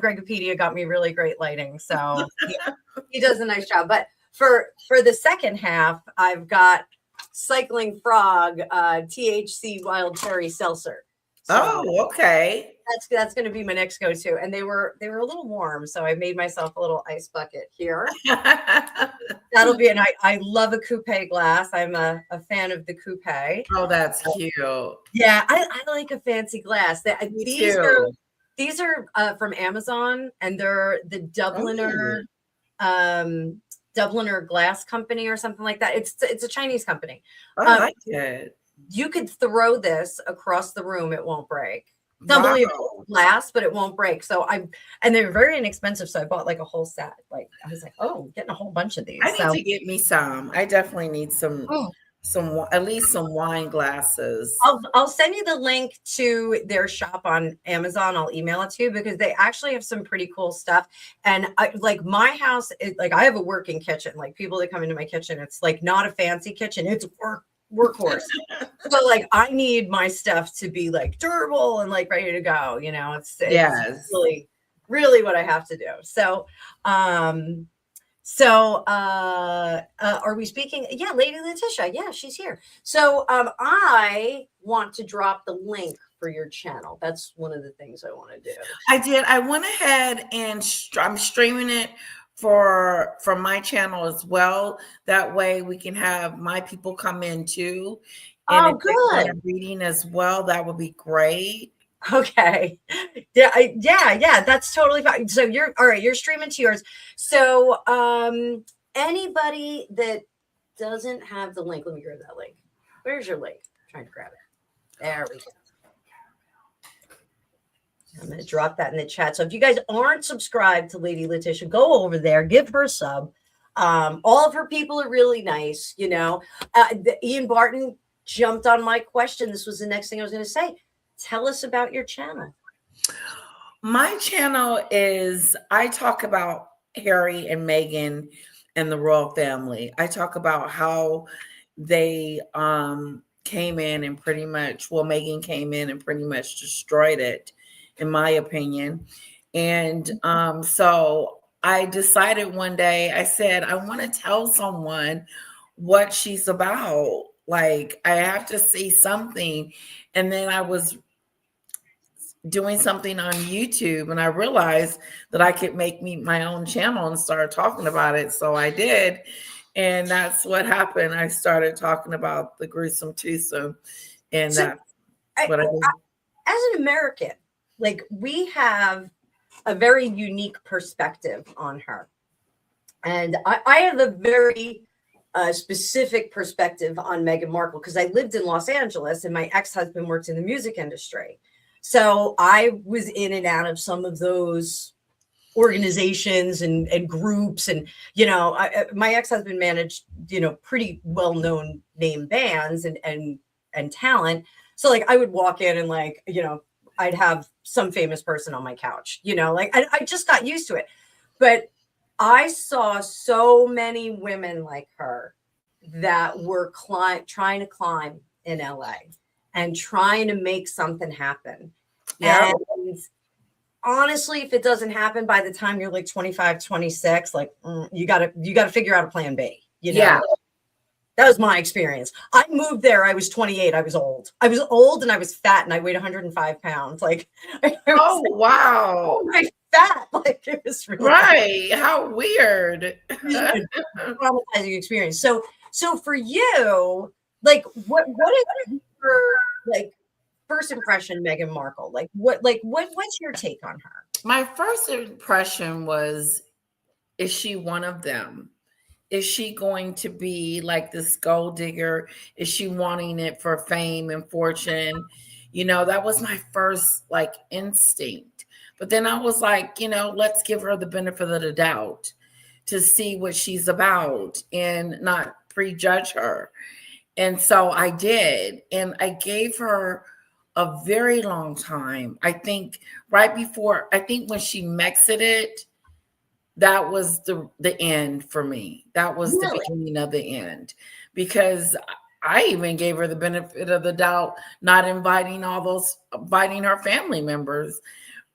Gregopedia got me really great lighting, so he does a nice job. But for the second half, I've got Cycling Frog, THC Wild Cherry Seltzer. So Oh, okay. that's going to be my next go-to. And they were a little warm, so I made myself a little ice bucket here. That'll be, and I love a coupe glass. I'm a fan of the coupe. Oh, that's cute. Yeah, I like a fancy glass. Me These too. these are from Amazon, and they're the Dubliner Dubliner Glass Company or something like that. It's a Chinese company. I like it. You could throw this across the room; it won't break. It's Wow. unbelievable glass, but it won't break. So and they're very inexpensive. So I bought like a whole set. Like I was like, oh, I'm getting a whole bunch of these. I need to get me some. I definitely need some at least some wine glasses. I'll send you the link to their shop on Amazon. I'll email it to you because they actually have some pretty cool stuff. And like my house, like I have a working kitchen. Like people that come into my kitchen, it's like not a fancy kitchen. It's workhorse. So like I need my stuff to be like durable and like ready to go. You know, it's really, really what I have to do. So, are we speaking? Yeah, Lady Letitia. Yeah, she's here. So I want to drop the link for your channel. That's one of the things I want to do. I did. I went ahead and I'm streaming it from my channel as well. That way we can have my people come in too. And if good. Reading as well, that would be great. Okay. Yeah. That's totally fine. So you're all right. You're streaming to yours. So anybody that doesn't have the link, let me grab that link. Where's your link? I'm trying to grab it. There we go. I'm going to drop that in the chat. So if you guys aren't subscribed to Lady Letitia, go over there, give her a sub. All of her people are really nice. You know, Ian Barton jumped on my question. This was the next thing I was going to say. Tell us about your channel. My channel is, I talk about Harry and Meghan and the royal family. I talk about how they came in and pretty much, Meghan came in and pretty much destroyed it, in my opinion. And so I decided one day, I said, I want to tell someone what she's about. Like, I have to see something. And then I was doing something on YouTube and I realized that I could make my own channel and start talking about it. So I did. And that's what happened. I started talking about the gruesome twosome. And that's what I did. As an American, like we have a very unique perspective on her. And I have a very specific perspective on Meghan Markle because I lived in Los Angeles and my ex-husband worked in the music industry. So I was in and out of some of those organizations and groups. And, you know, my ex-husband managed, you know, pretty well-known name bands and talent. So like I would walk in and like, you know, I'd have some famous person on my couch, you know, like I just got used to it. But I saw so many women like her that were trying to climb in LA and trying to make something happen. Yeah. And honestly, if it doesn't happen by the time you're like 25, 26, like you got to figure out a plan B, you know? Yeah. That was my experience. I moved there. I was 28. I was old and I was fat and I weighed 105 pounds. Like, wow. I'm fat. Like it was really right. How weird. Traumatizing experience. So for you, like what is your like first impression, Meghan Markle? What's your take on her? My first impression was, is she one of them? Is she going to be like this gold digger? Is she wanting it for fame and fortune? You know, that was my first like instinct. But then I was like, you know, let's give her the benefit of the doubt to see what she's about and not prejudge her. And so I did. And I gave her a very long time. I think when she exited, that was the end for me. That was really the beginning of the end, because I even gave her the benefit of the doubt, not inviting her family members.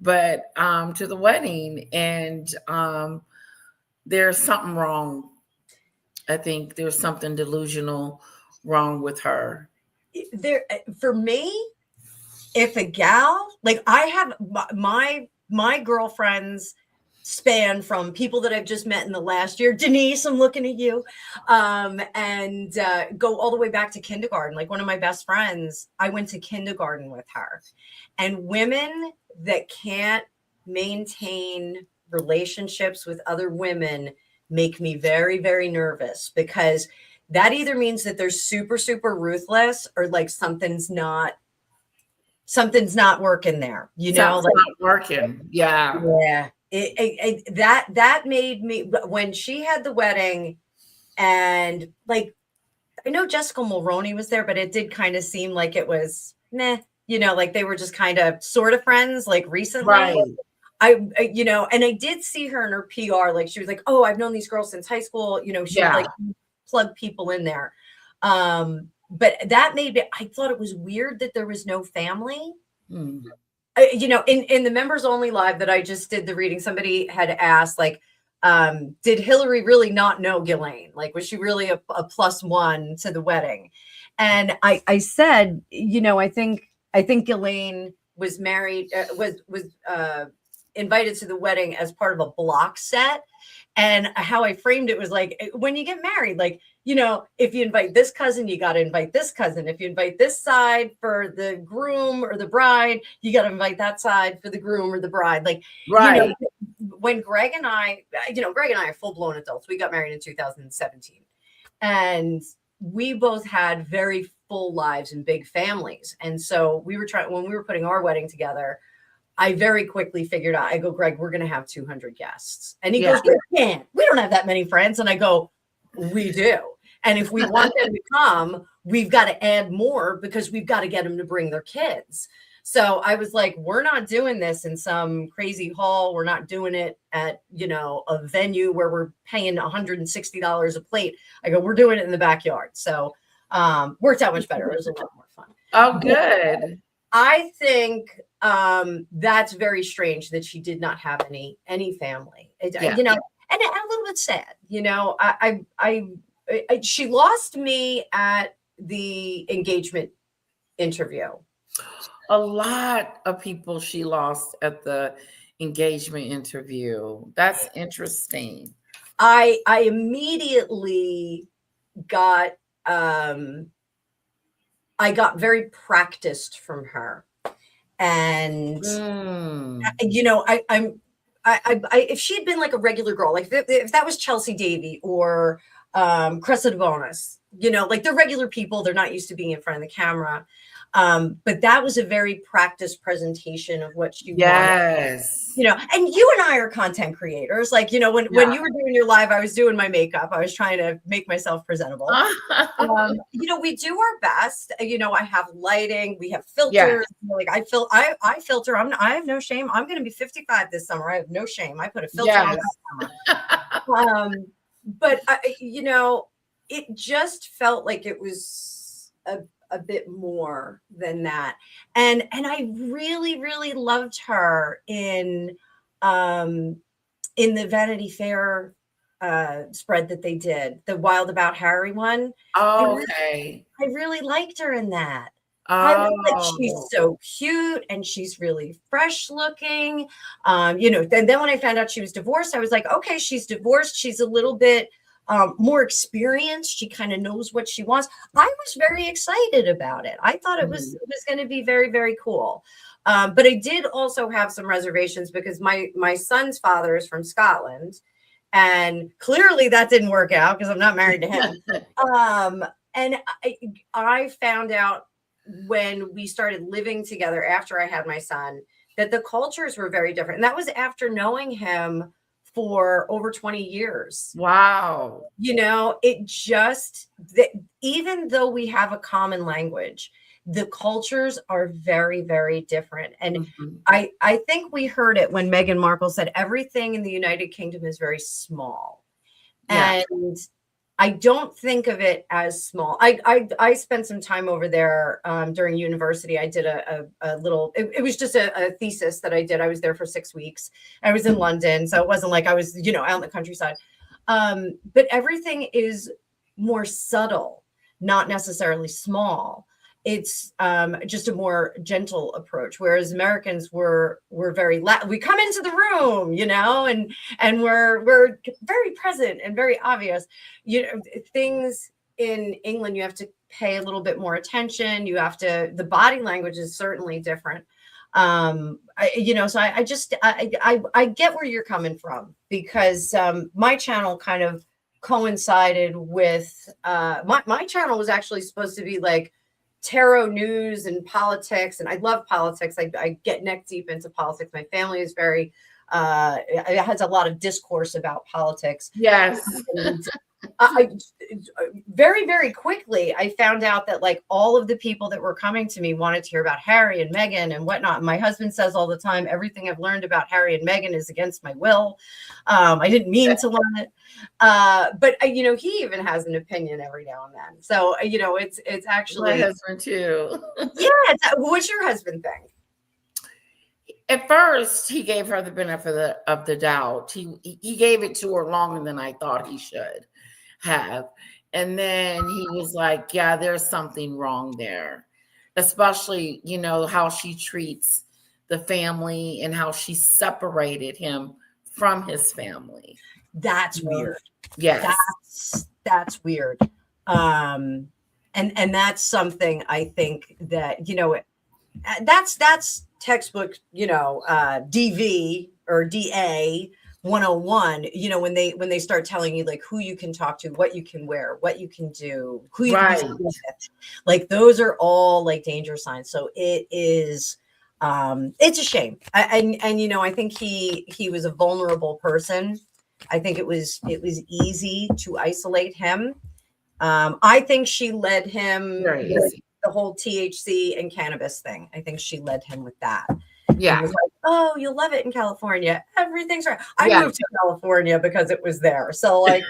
but to the wedding, and there's something wrong. I think there's something delusional wrong with her. There, for me, if a gal, like I have my girlfriends span from people that I've just met in the last year. Denise, I'm looking at you. And go all the way back to kindergarten. Like one of my best friends, I went to kindergarten with her. And women that can't maintain relationships with other women make me very, very nervous, because that either means that they're super, super ruthless, or like something's not working there, Something's like not working. Yeah. yeah. That made me, when she had the wedding, and like I know Jessica Mulroney was there, but it did kind of seem like it was meh, like they were just kind of sort of friends, like recently. Right. And I did see her in her PR, like she was like, oh, I've known these girls since high school, she would like plug people in there. But that made me, I thought it was weird that there was no family. In the members only live that I just did the reading, somebody had asked, like, did Hillary really not know Ghislaine? Like, was she really a +1 to the wedding? And I said, I think Ghislaine was married, was invited to the wedding as part of a block set. And how I framed it was like, when you get married, like, if you invite this cousin, you got to invite this cousin. If you invite this side for the groom or the bride, you got to invite that side for the groom or the bride. Like, right. When Greg and I are full-blown adults. We got married in 2017. And we both had very full lives and big families. And so when we were putting our wedding together, I very quickly figured out, I go, Greg, we're going to have 200 guests. And he goes, we can't. We don't have that many friends. And I go, we do. And if we want them to come, we've got to add more, because we've got to get them to bring their kids. So I was like, we're not doing this in some crazy hall. We're not doing it at, a venue where we're paying $160 a plate. I go, we're doing it in the backyard. So worked out much better. It was a lot more fun. Oh, good. I think that's very strange that she did not have any family, and a little bit sad. She lost me at the engagement interview. A lot of people she lost at the engagement interview. That's interesting. I immediately got I got very practiced from her. And if she had been like a regular girl, like if that was Chelsea Davy or Cressida Bonas, like they're regular people, they're not used to being in front of the camera. But that was a very practiced presentation of what she wanted. And you and I are content creators. Like, when you were doing your live, I was doing my makeup. I was trying to make myself presentable. We do our best. I have lighting, we have filters. Like I filter. I have no shame. I'm going to be 55 this summer. I have no shame. I put a filter on that summer. But it just felt like it was a bit more than that. And I really, really loved her in the Vanity Fair spread that they did, the Wild About Harry one. Oh, okay. I really liked her in that. I was like, she's so cute and she's really fresh looking. And then when I found out she was divorced, I was like, okay, she's divorced. She's a little bit more experienced. She kind of knows what she wants. I was very excited about it. I thought it was going to be very, very cool. But I did also have some reservations, because my son's father is from Scotland, and clearly that didn't work out because I'm not married to him. And I found out when we started living together after I had my son that the cultures were very different. And that was after knowing him for over 20 years. Wow. It just, even though we have a common language, the cultures are very, very different. And I think we heard it when Meghan Markle said everything in the United Kingdom is very small. And I don't think of it as small. I spent some time over there during university. I did a little. It was just a thesis that I did. I was there for 6 weeks. I was in London, so it wasn't like I was out in the countryside. But everything is more subtle, not necessarily small. It's just a more gentle approach, whereas Americans were very we come into the room, and we're very present and very obvious. Things in England, you have to pay a little bit more attention. The body language is certainly different. So I get where you're coming from, because my channel kind of coincided with my channel was actually supposed to be like tarot news and politics, and I love politics. I get neck deep into politics. My family is very it has a lot of discourse about politics. Yes. And I very, very quickly, I found out that like all of the people that were coming to me wanted to hear about Harry and Meghan and whatnot. My husband says all the time, everything I've learned about Harry and Meghan is against my will. I didn't mean to learn it. But he even has an opinion every now and then. So, it's actually my husband too. Yeah. What's your husband think? At first, he gave her the benefit of the doubt. He gave it to her longer than I thought he should have. And then he was like, yeah, there's something wrong there. Especially, how she treats the family and how she separated him from his family. That's weird. Yes. That's weird. And that's something I think that, that's textbook, DV or DA 101, when they start telling you like who you can talk to, what you can wear, what you can do, who you right. can with. Like those are all like danger signs. So it is it's a shame. And I think he was a vulnerable person. I think it was easy to isolate him. I think she led him with the whole THC and cannabis thing. I think she led him with that. Yeah. Like, oh, you'll love it in California. Everything's right. I moved to California because it was there. So like,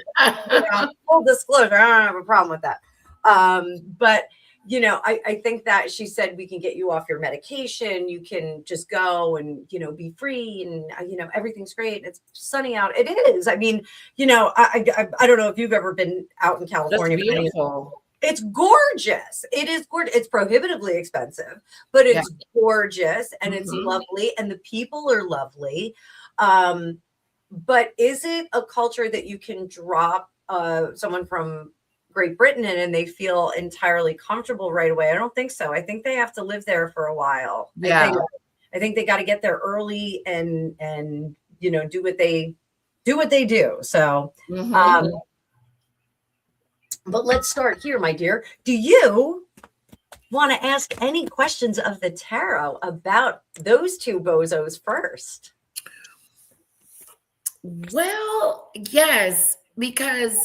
full disclosure, I don't have a problem with that. But I think that she said, we can get you off your medication. You can just go and, be free and, everything's great. It's sunny out. It is. I mean, I don't know if you've ever been out in California. That's beautiful. It's gorgeous. It is gorgeous. It's prohibitively expensive, but it's gorgeous and it's lovely and the people are lovely. But is it a culture that you can drop someone from Great Britain in and they feel entirely comfortable right away? I don't think so. I think they have to live there for a while. Yeah. I think they got to get there early and do what they do. So but let's start here, my dear. Do you want to ask any questions of the tarot about those two bozos first? Well, yes, because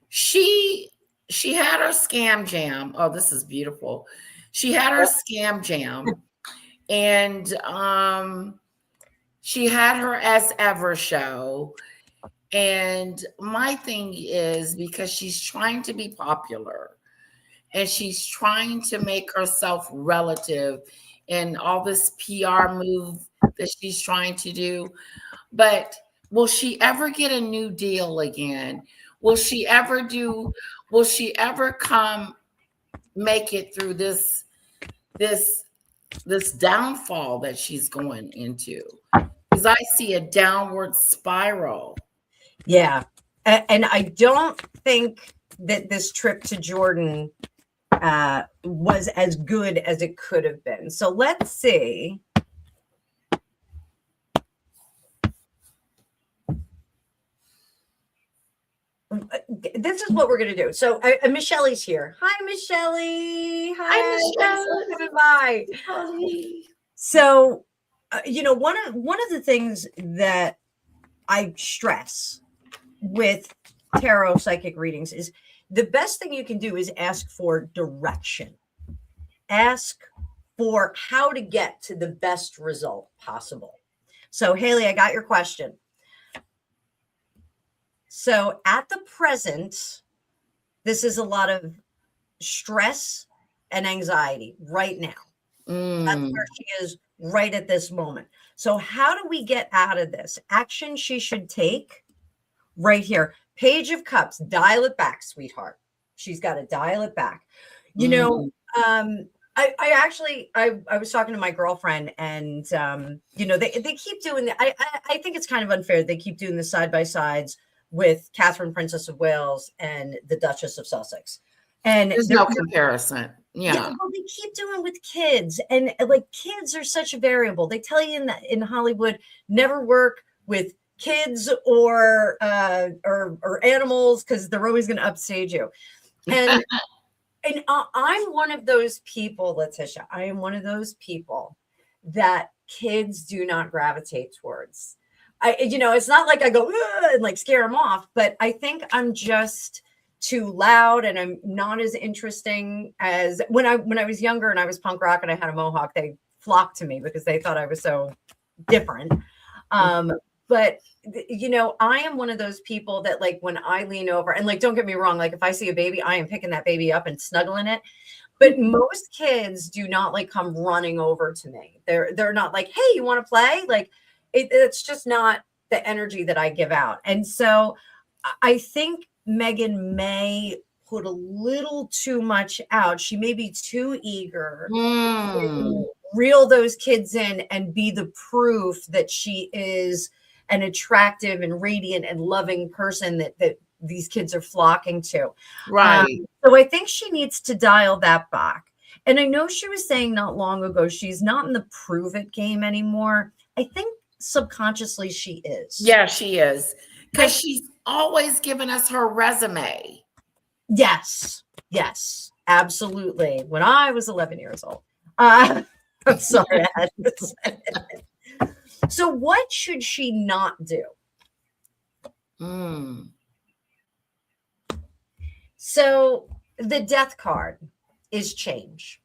she had her scam jam. Oh, this is beautiful. She had her scam jam, and she had her As Ever show. And my thing is, because she's trying to be popular and she's trying to make herself relative in all this PR move that she's trying to do. But will she ever get a new deal again? Will she ever come make it through this downfall that she's going into? Because I see a downward spiral. Yeah. And I don't think that this trip to Jordan was as good as it could have been. So let's see. This is what we're going to do. So Michelle's here. Hi, Michelle. Hi, Michelle. Bye. So, one of the things that I stress with tarot psychic readings is the best thing you can do is ask for direction. Ask for how to get to the best result possible. So, Haley, I got your question. So at the present, this is a lot of stress and anxiety right now. That's where she is right at this moment. So how do we get out of this? Action she should take right here. Page of Cups, dial it back, sweetheart. She's got to dial it back. You know, I was talking to my girlfriend, and you know, they keep doing that. I think it's kind of unfair. They keep doing the side by sides with Catherine, Princess of Wales, and the Duchess of Sussex. And there's no comparison. Yeah. Well, they keep doing with kids, and like kids are such a variable. They tell you in Hollywood, never work with kids or animals because they're always going to upstage you. And and I'm one of those people, Letitia. I am one of those people that kids do not gravitate towards. You know, it's not like I go and like scare them off, but I think I'm just too loud and I'm not as interesting as when I was younger and I was punk rock and I had a mohawk. They flocked to me because they thought I was so different. But you know, I am one of those people that like when I lean over and like, don't get me wrong, like if I see a baby, I am picking that baby up and snuggling it. But most kids do not like come running over to me. They're not like, hey, you want to play? Like it's just not the energy that I give out. And so I think Meghan may put a little too much out. She may be too eager to reel those kids in and be the proof that she is an attractive and radiant and loving person that these kids are flocking to. Right. So I think she needs to dial that back. And I know she was saying not long ago, she's not in the prove it game anymore. I think subconsciously she is. Yeah, she is. Because she's always given us her resume. Yes, absolutely. When I was 11 years old. I'm sorry, I had to say it. So what should she not do? So the death card is change.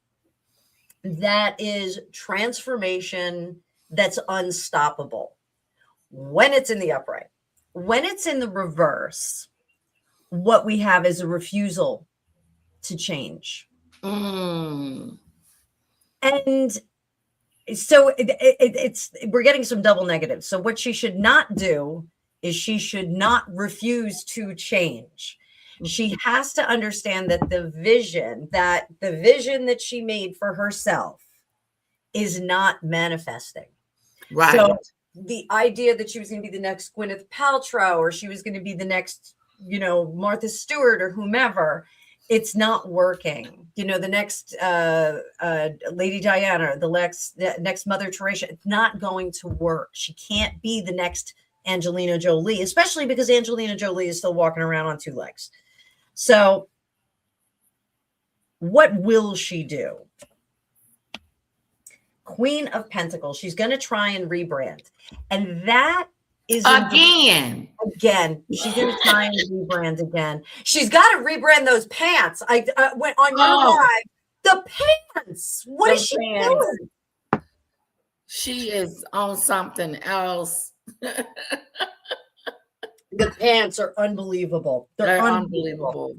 That is transformation that's unstoppable when it's in the upright. When it's in the reverse, what we have is a refusal to change. And so it's we're getting some double negatives. So what she should not do is she should not refuse to change. She has to understand that the vision that she made for herself is not manifesting. Right. So the idea that she was going to be the next Gwyneth Paltrow or she was going to be the next, you know, Martha Stewart or whomever, it's not working. You know, the next Lady Diana, the next Mother Teresa, it's not going to work. She can't be the next Angelina Jolie, especially because Angelina Jolie is still walking around on two legs. So what will she do? Queen of Pentacles. She's going to try and rebrand. And that is again. She's going to try and rebrand again. She's got to rebrand those pants. I went on your live. The pants. What is she doing? She is on something else. The pants are unbelievable. They're unbelievable.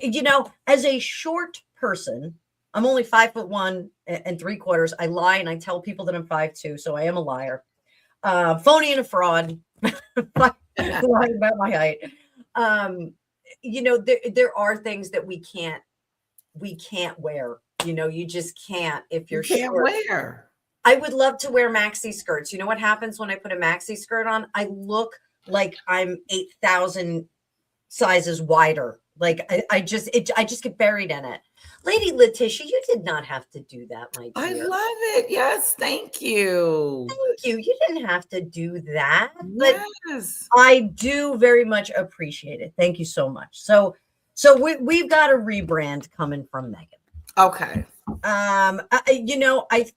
You know, as a short person, I'm only 5'1" and 3/4. I lie and I tell people that I'm 5'2", so I am a liar. Phony and a fraud. Lying about my height. You know, there are things that we can't wear. You know, you just can't if you're can't short. wear. I would love to wear maxi skirts. You know what happens when I put a maxi skirt on? I look like I'm 8,000 sizes wider. Like I just get buried in it. Lady Letitia, you did not have to do that, my dear. I love it. Yes, thank you. Thank you. You didn't have to do that. But yes. I do very much appreciate it. Thank you so much. So we've got a rebrand coming from Meghan. Okay. You know, I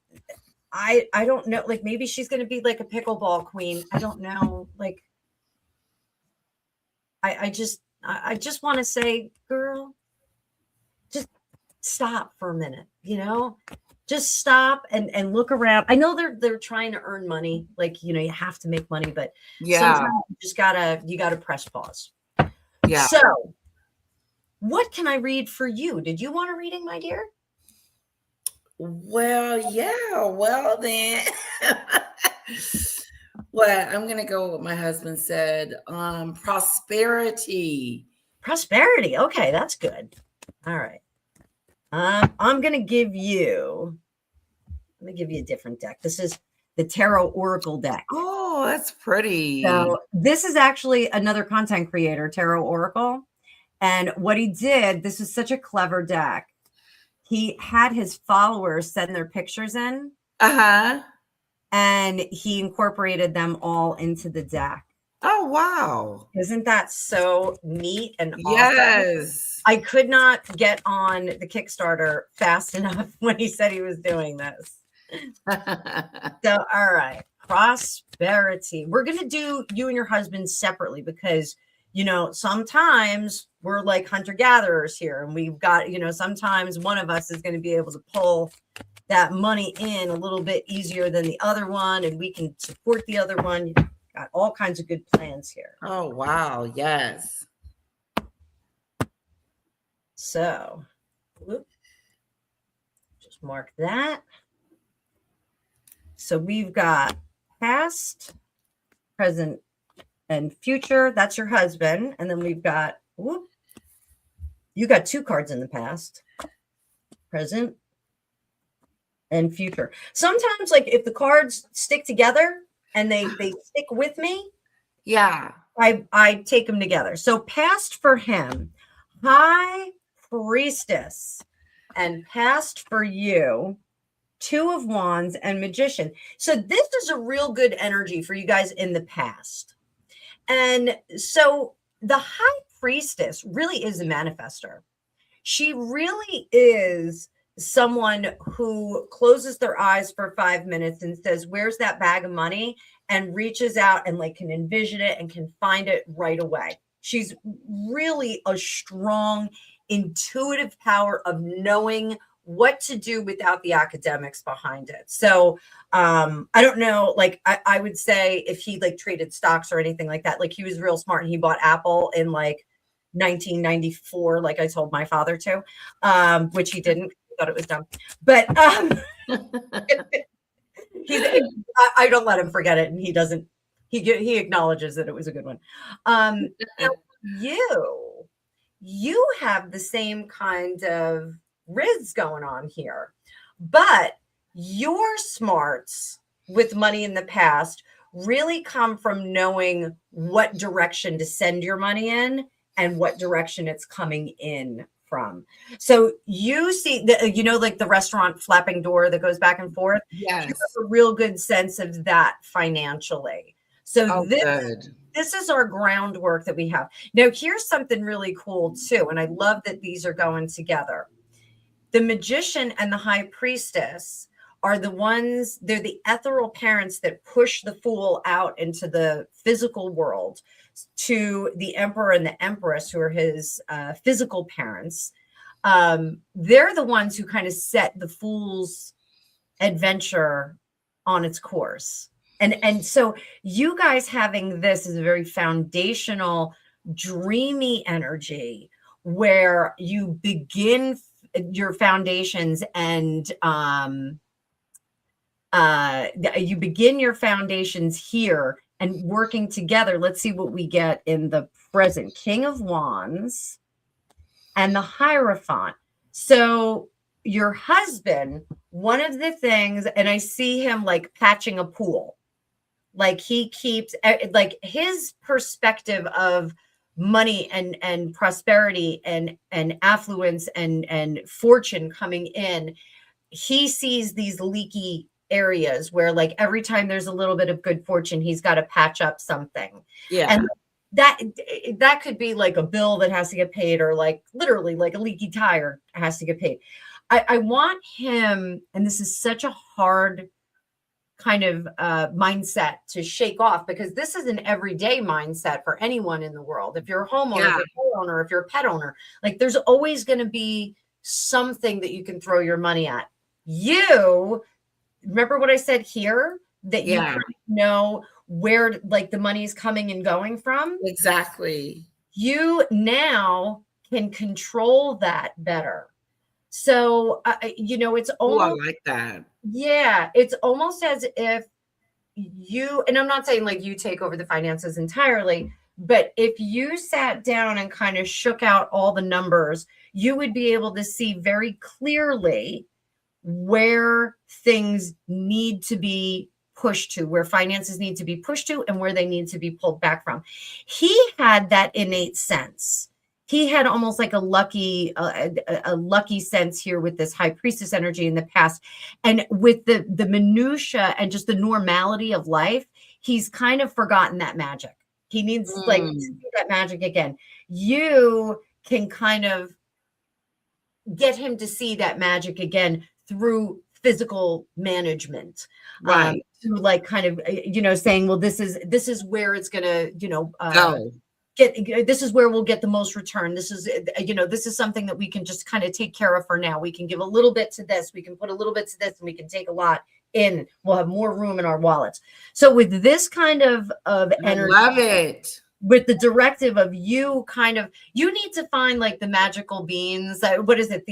don't know. Like maybe she's going to be like a pickleball queen. I don't know. Like I just want to say, girl, just stop for a minute, you know, just stop and look around. I know they're trying to earn money. Like, you know, you have to make money, but sometimes you gotta press pause. Yeah. So What can I read for you? Did you want a reading, my dear? Well, yeah. Well, then. Well, I'm gonna go with what my husband said. Prosperity. Prosperity. Okay, that's good. All right. I'm gonna give you. Let me give you a different deck. This is the Tarot Oracle deck. Oh, that's pretty. So this is actually another content creator, Tarot Oracle. And what he did, this is such a clever deck. He had his followers send their pictures in, Uh-huh. and he incorporated them all into the deck. Oh, wow. Isn't that so neat and awesome? Yes. I could not get on the Kickstarter fast enough when he said he was doing this. So, all right, prosperity. We're going to do you and your husband separately because, you know, sometimes we're like hunter gatherers here, and we've got, you know, sometimes one of us is going to be able to pull that money in a little bit easier than the other one, and we can support the other one. Got all kinds of good plans here. Oh, wow. Yes. So, whoop, just mark that. So we've got past, present, and future. That's your husband. And then we've got, whoop, you got 2 cards in the past, present, and future. Sometimes, like, if the cards stick together and they stick with me, Yeah. I take them together. So past for him, High Priestess, and past for you, 2 of Wands and Magician. So this is a real good energy for you guys in the past. And so the High Priestess really is a manifester. She really is someone who closes their eyes for 5 minutes and says, where's that bag of money? And reaches out and like can envision it and can find it right away. She's really a strong, intuitive power of knowing what to do without the academics behind it. So I don't know, like I would say if he like traded stocks or anything like that, like he was real smart and he bought Apple in like 1994, like I told my father to, which he didn't. He thought it was dumb. But I don't let him forget it, and he doesn't. He acknowledges that it was a good one. Now you have the same kind of riz going on here, but your smarts with money in the past really come from knowing what direction to send your money in and what direction it's coming in from. So you see you know, like the restaurant flapping door that goes back and forth. Yes. You have a real good sense of that financially. So this is our groundwork that we have. Now, here's something really cool too. And I love that these are going together. The Magician and the High Priestess are the ones, they're the ethereal parents that push the Fool out into the physical world to the Emperor and the Empress, who are his physical parents. They're the ones who kind of set the Fool's adventure on its course. And so you guys having this is a very foundational, dreamy energy where you begin your foundations and you begin your foundations here and working together. Let's see what we get in the present. King of Wands and the Hierophant. So your husband, one of the things, and I see him like patching a pool. Like he keeps like his perspective of money and prosperity and affluence and fortune coming in. He sees these leaky areas where like every time there's a little bit of good fortune, he's got to patch up something. Yeah. And that could be like a bill that has to get paid, or like literally like a leaky tire has to get paid. I want him, and this is such a hard kind of mindset to shake off, because this is an everyday mindset for anyone in the world. If you're a homeowner, if you're a pet owner, if you're a pet owner, like there's always going to be something that you can throw your money at. You remember what I said here, that you kind of know where like the money is coming and going from. Exactly. You now can control that better. So, it's Oh, I almost, like that. yeah, it's almost as if you, and I'm not saying like you take over the finances entirely, but if you sat down and kind of shook out all the numbers, you would be able to see very clearly where things need to be pushed to, where finances need to be pushed to, and where they need to be pulled back from. He had that innate sense. He had almost like a lucky sense here with this high priestess energy in the past, and with the minutia and just the normality of life, he's kind of forgotten that magic. He needs like to see that magic again. You can kind of get him to see that magic again through physical management, Right. through like kind of saying, well, this is where it's gonna Go. this is where we'll get the most return. This is this is something that we can just kind of take care of for now. We can give a little bit to this, we can put a little bit to this, and we can take a lot in. We'll have more room in our wallets. So with this kind of energy, I love it. with the directive of you need to find like the magical beans. What is it?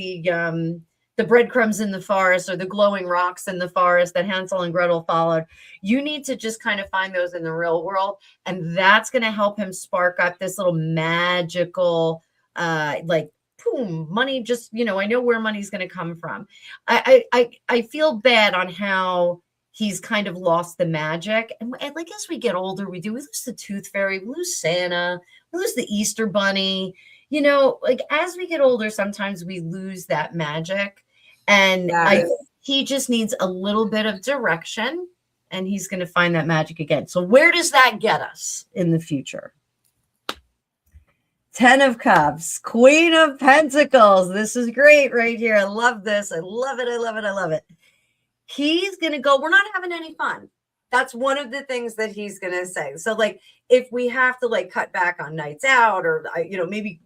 The breadcrumbs in the forest, or the glowing rocks in the forest that Hansel and Gretel followed. You need to just kind of find those in the real world. And that's going to help him spark up this little magical, like, boom, money. Just, I know where money's going to come from. I feel bad on how he's kind of lost the magic. And like, as we get older, we lose the tooth fairy, we lose Santa, we lose the Easter bunny, like as we get older, sometimes we lose that magic. And Yes. I think he just needs a little bit of direction, and he's going to find that magic again. So where does that get us in the future? 10 of Cups, Queen of Pentacles. This is great right here. I love this. I love it. I love it. I love it. He's going to go, we're not having any fun. That's one of the things that he's going to say. So like, if we have to like cut back on nights out, or, maybe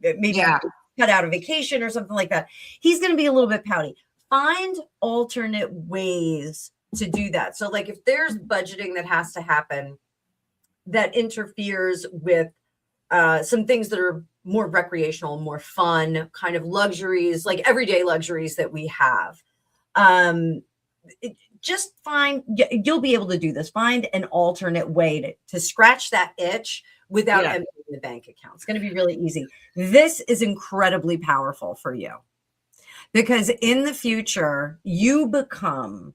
cut out a vacation or something like that, he's going to be a little bit pouty. Find alternate ways to do that. So like, if there's budgeting that has to happen that interferes with some things that are more recreational, more fun, kind of luxuries, like everyday luxuries that we have, just you'll be able to do this. Find an alternate way to scratch that itch without emptying the bank account. It's going to be really easy. This is incredibly powerful for you, because in the future, you become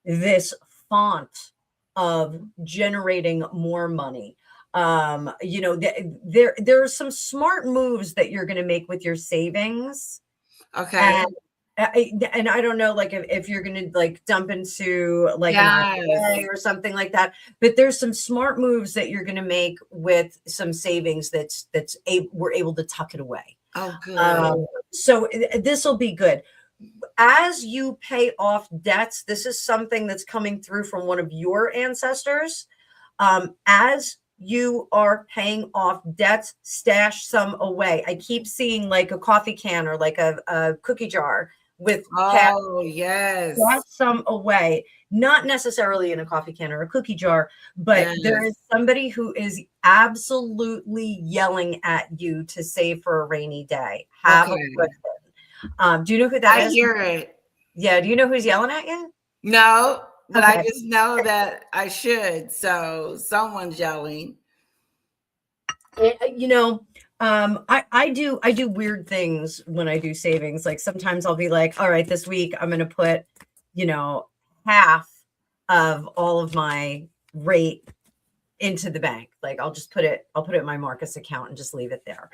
this font of generating more money. There are some smart moves that you're going to make with your savings. Okay. And I don't know, like if you're going to like dump into like an IRA or something like that, but there's some smart moves that you're going to make with some savings we're able to tuck it away. Oh, good. So this will be good. As you pay off debts, this is something that's coming through from one of your ancestors. As you are paying off debts, stash some away. I keep seeing like a coffee can or like a cookie jar with cash. Oh, yes. Stash some away. Not necessarily in a coffee can or a cookie jar, but there is somebody who is absolutely yelling at you to save for a rainy day. Have a good one. Do you know who that is? I hear it. Yeah. Do you know who's yelling at you? No, but I just know that I should. So someone's yelling. I do weird things when I do savings. Like sometimes I'll be like, all right, this week I'm going to put, half of all of my rate into the bank. Like I'll put it in my Marcus account and just leave it there.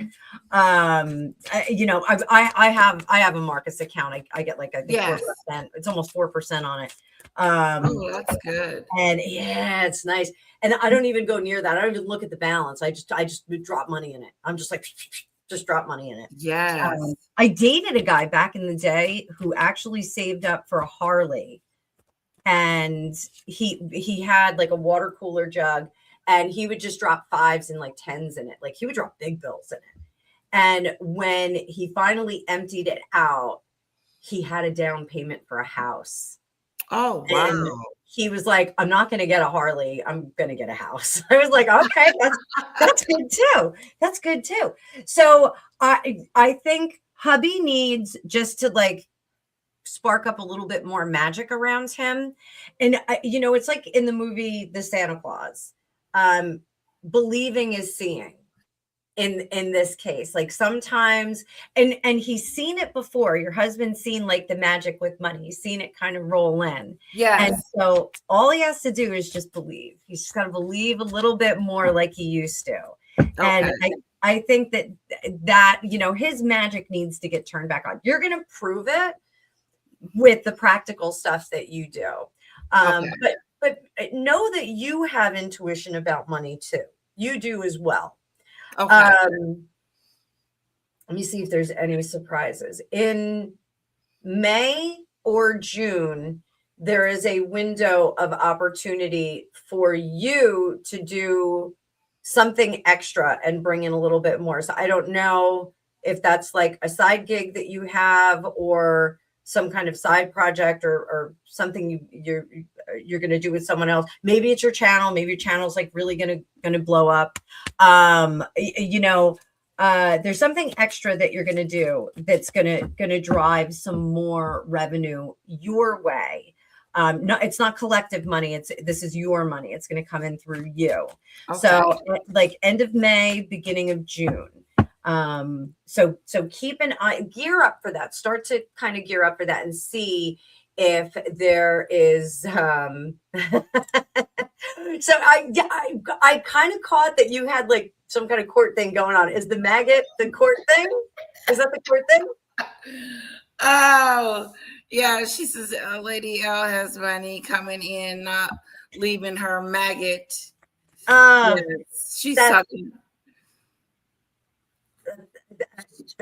I have a Marcus account. I get like, I think 4%. It's almost 4% on it. Oh, that's good. And yeah, it's nice. And I don't even go near that. I don't even look at the balance. I just drop money in it. I'm just like, just drop money in it. Yeah. I dated a guy back in the day who actually saved up for a Harley, and he had like a water cooler jug, and he would just drop 5s and like 10s in it. Like he would drop big bills in it. And when he finally emptied it out, he had a down payment for a house. Oh, wow. And he was like, I'm not going to get a Harley. I'm going to get a house. I was like, okay, that's good too. That's good too. So I think hubby needs just to like spark up a little bit more magic around him. And it's like in the movie The Santa Claus. Believing is seeing in this case. Like sometimes, and he's seen it before. Your husband's seen like the magic with money. He's seen it kind of roll in. Yes. And so all he has to do is just believe. He's just got to believe a little bit more like he used to. Okay. And I think that his magic needs to get turned back on. You're going to prove it with the practical stuff that you do. Okay. But know that you have intuition about money too. You do as well. Okay. Let me see if there's any surprises. In May or June, there is a window of opportunity for you to do something extra and bring in a little bit more. So I don't know if that's like a side gig that you have or some kind of side project or something you're going to do with someone else. Maybe it's your channel. Maybe your channel's like really going to blow up. There's something extra that you're going to do that's going to drive some more revenue your way. No, it's not collective money. This is your money. It's going to come in through you. Okay. So like end of May, beginning of June. So keep an eye, gear up for that. Start to kind of gear up for that and see if there is, so I kind of caught that you had like some kind of court thing going on. Is the maggot the court thing? Is that the court thing? Oh, yeah. She says, Lady L has money coming in, not leaving her maggot. Yes, she's talking.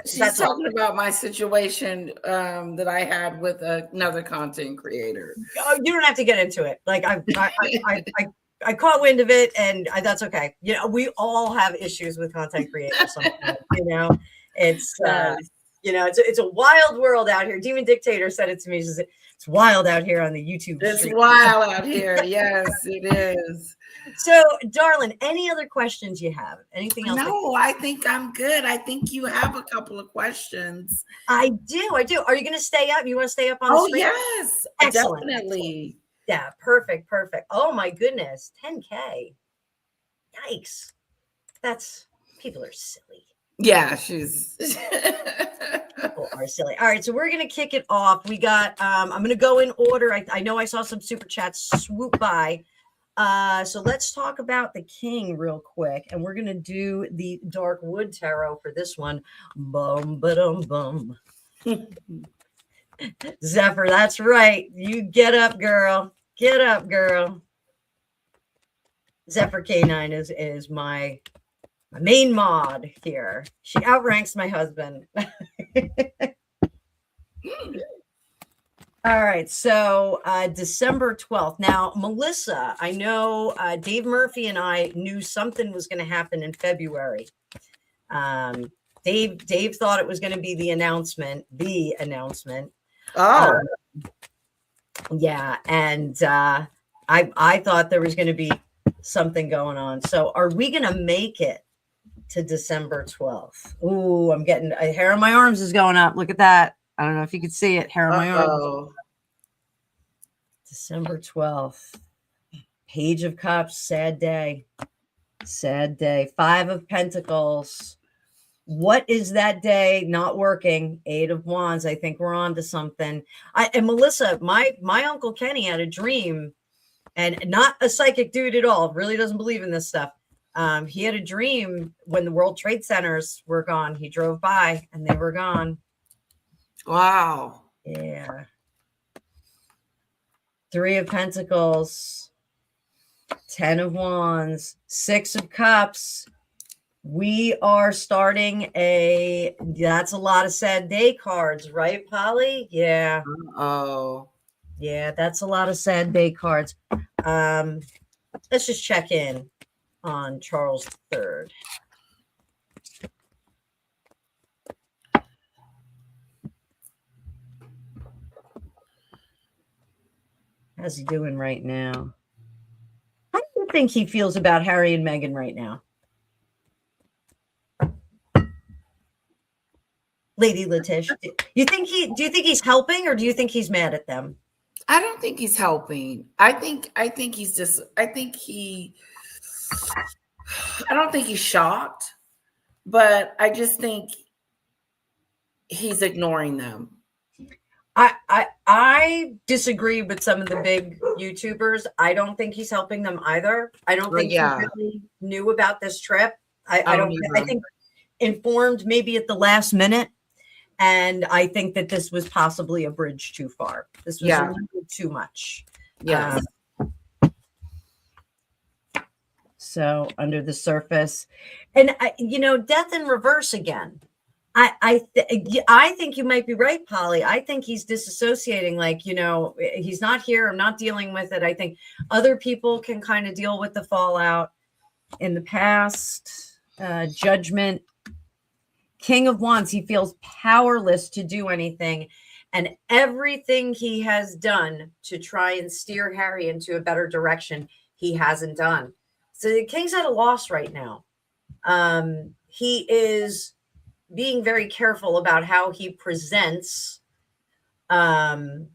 She's talking about my situation that I had with another content creator. Oh, you don't have to get into it. Like I caught wind of it, and that's okay. We all have issues with content creators. It's it's a wild world out here. Demon Dictator said it to me. She said, it's wild out here on the YouTube. It's wild out here. Yes, it is. So, darling, any other questions you have? Anything else? No, I think I'm good. I think you have a couple of questions. I do. Are you going to stay up? You want to stay up on the screen? Yes. Excellent. Definitely. Yeah, perfect. Oh my goodness. 10K. Yikes. People are silly. Yeah, she's people are silly. All right, so we're gonna kick it off. We got I'm gonna go in order. I know I saw some super chats swoop by. So let's talk about the king real quick, and we're gonna do the Dark Wood Tarot for this one. Bum ba-dum bum. Zephyr, that's right. You get up, girl. Get up, girl. Zephyr K9 is my main mod here. She outranks my husband. All right, so December 12th. Now, Melissa, I know Dave Murphy and I knew something was going to happen in February. Dave thought it was going to be the announcement. Oh. Yeah, and I thought there was going to be something going on. So are we going to make it to December 12th? Ooh, I'm getting hair on my arms is going up. Look at that. I don't know if you could see it. Hair on my arms. December 12th. Page of Cups. Sad day. 5 of Pentacles. What is that day not working? 8 of Wands. I think we're on to something. And Melissa, my Uncle Kenny had a dream, and not a psychic dude at all. Really doesn't believe in this stuff. He had a dream when the World Trade Centers were gone. He drove by and they were gone. Wow. Yeah. 3 of Pentacles, 10 of Wands, 6 of Cups. We are starting that's a lot of sad day cards, right, Polly? Yeah. Oh. Yeah, that's a lot of sad day cards. Let's just check in on Charles III. How's he doing right now? How do you think he feels about Harry and Meghan right now? Lady Letish? Do you think he's helping, or do you think he's mad at them? I don't think he's helping. I think he's just I don't think he's shocked, but I just think he's ignoring them. I disagree with some of the big YouTubers. I don't think he's helping them either. I don't think he really knew about this trip. I don't. I think informed maybe at the last minute, and I think that this was possibly a bridge too far. This was a little too much. Yeah. So under the surface, and death in reverse again. I think you might be right, Polly. I think he's disassociating. Like, he's not here. I'm not dealing with it. I think other people can kind of deal with the fallout in the past. Judgment. King of Wands. He feels powerless to do anything. And everything he has done to try and steer Harry into a better direction, he hasn't done. So the King's at a loss right now. He is being very careful about how he presents to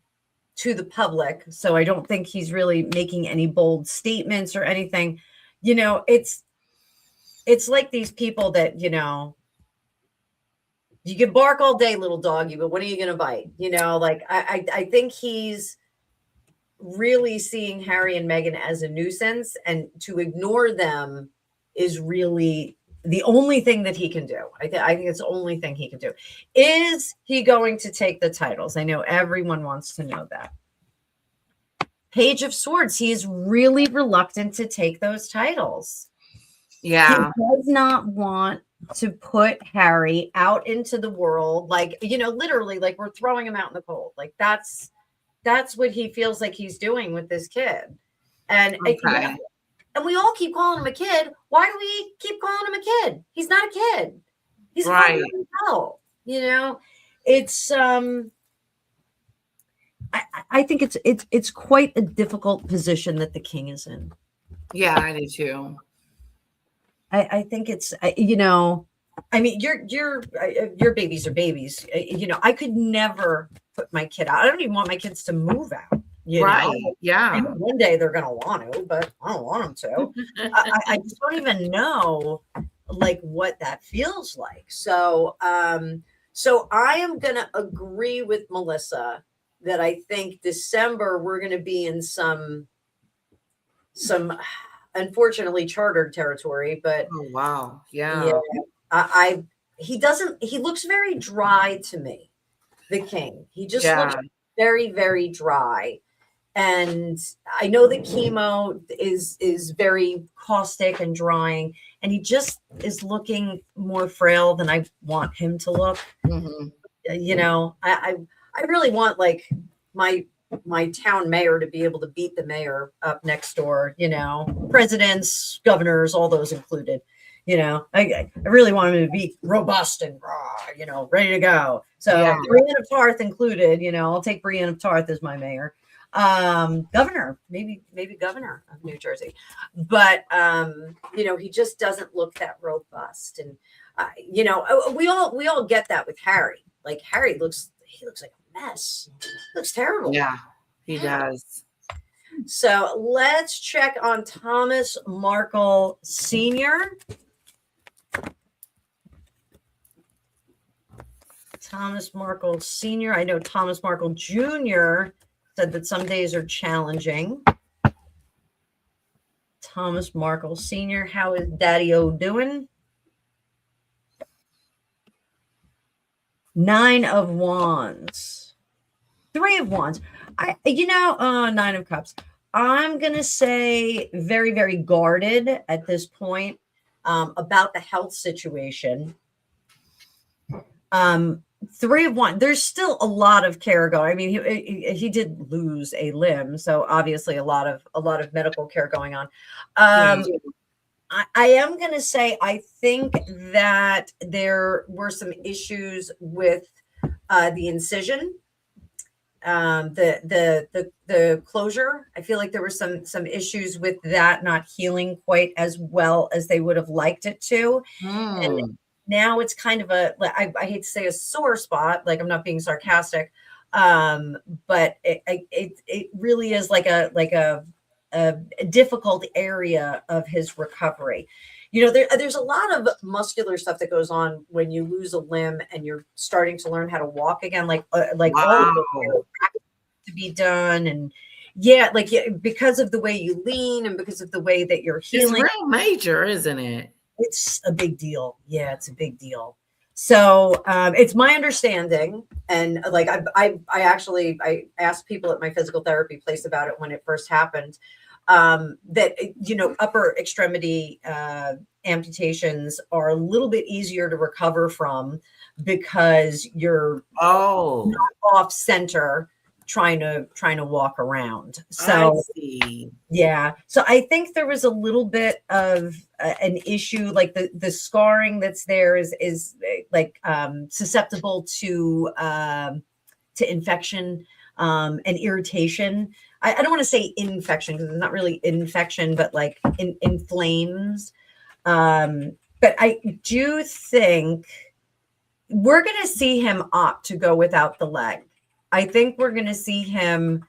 the public. So I don't think he's really making any bold statements or anything. It's like these people that, you can bark all day, little doggy, but when are you going to bite? I think he's really seeing Harry and Meghan as a nuisance, and to ignore them is really the only thing that he can do. I think it's the only thing he can do. Is he going to take the titles? I know everyone wants to know that. Page of Swords. He is really reluctant to take those titles. Yeah. He does not want to put Harry out into the world. Like, literally, like we're throwing him out in the cold. Like that's what he feels like he's doing with this kid. And and we all keep calling him a kid. Why do we keep calling him a kid? He's not a kid. He's right. a adult. It's I think it's quite a difficult position that the King is in. Yeah, I do too. I think it's I mean your babies are babies. I could never put my kid out. I don't even want my kids to move out. Right. Yeah. And one day they're going to want to, but I don't want them to. I just don't even know like what that feels like. So, so I am going to agree with Melissa that I think December we're going to be in some unfortunately chartered territory, but oh wow. Yeah. he looks very dry to me. The King. He just looks very, very dry. And I know the chemo is very caustic and drying, and he just is looking more frail than I want him to look. Mm-hmm. I really want like my town mayor to be able to beat the mayor up next door. Presidents, governors, all those included. I really want him to be robust and raw, ready to go. So Brienne of Tarth included. I'll take Brienne of Tarth as my mayor. Governor, maybe governor of New Jersey, but he just doesn't look that robust. And we all get that with Harry. Like Harry looks like a mess. Looks terrible. Yeah, he does. So let's check on Thomas Markle Sr. Thomas Markle Sr. I know Thomas Markle Jr. said that some days are challenging. Thomas Markle Sr., how is Daddy-O doing? 9 of Wands. 3 of Wands. 9 of Cups. I'm going to say very, very guarded at this point about the health situation. 3 of Wands. There's still a lot of care going. I mean, he did lose a limb, so obviously a lot of medical care going on. I am going to say I think that there were some issues with the incision, the closure. I feel like there were some issues with that not healing quite as well as they would have liked it to. And now it's kind of I hate to say a sore spot, like I'm not being sarcastic, but it really is like a difficult area of his recovery. You know, there's a lot of muscular stuff that goes on when you lose a limb and you're starting to learn how to walk again, like all of the to be done. And because of the way you lean and because of the way that you're healing. It's real major, isn't it? It's a big deal. Yeah, it's a big deal. So it's my understanding, and like I asked people at my physical therapy place about it when it first happened, that upper extremity amputations are a little bit easier to recover from because you're not off center trying to walk around. So I see. Yeah. So I think there was a little bit of an issue, like the scarring that's there is like susceptible to infection and irritation. I don't want to say infection because it's not really infection, but like inflames. But I do think we're going to see him opt to go without the leg. I think we're going to see him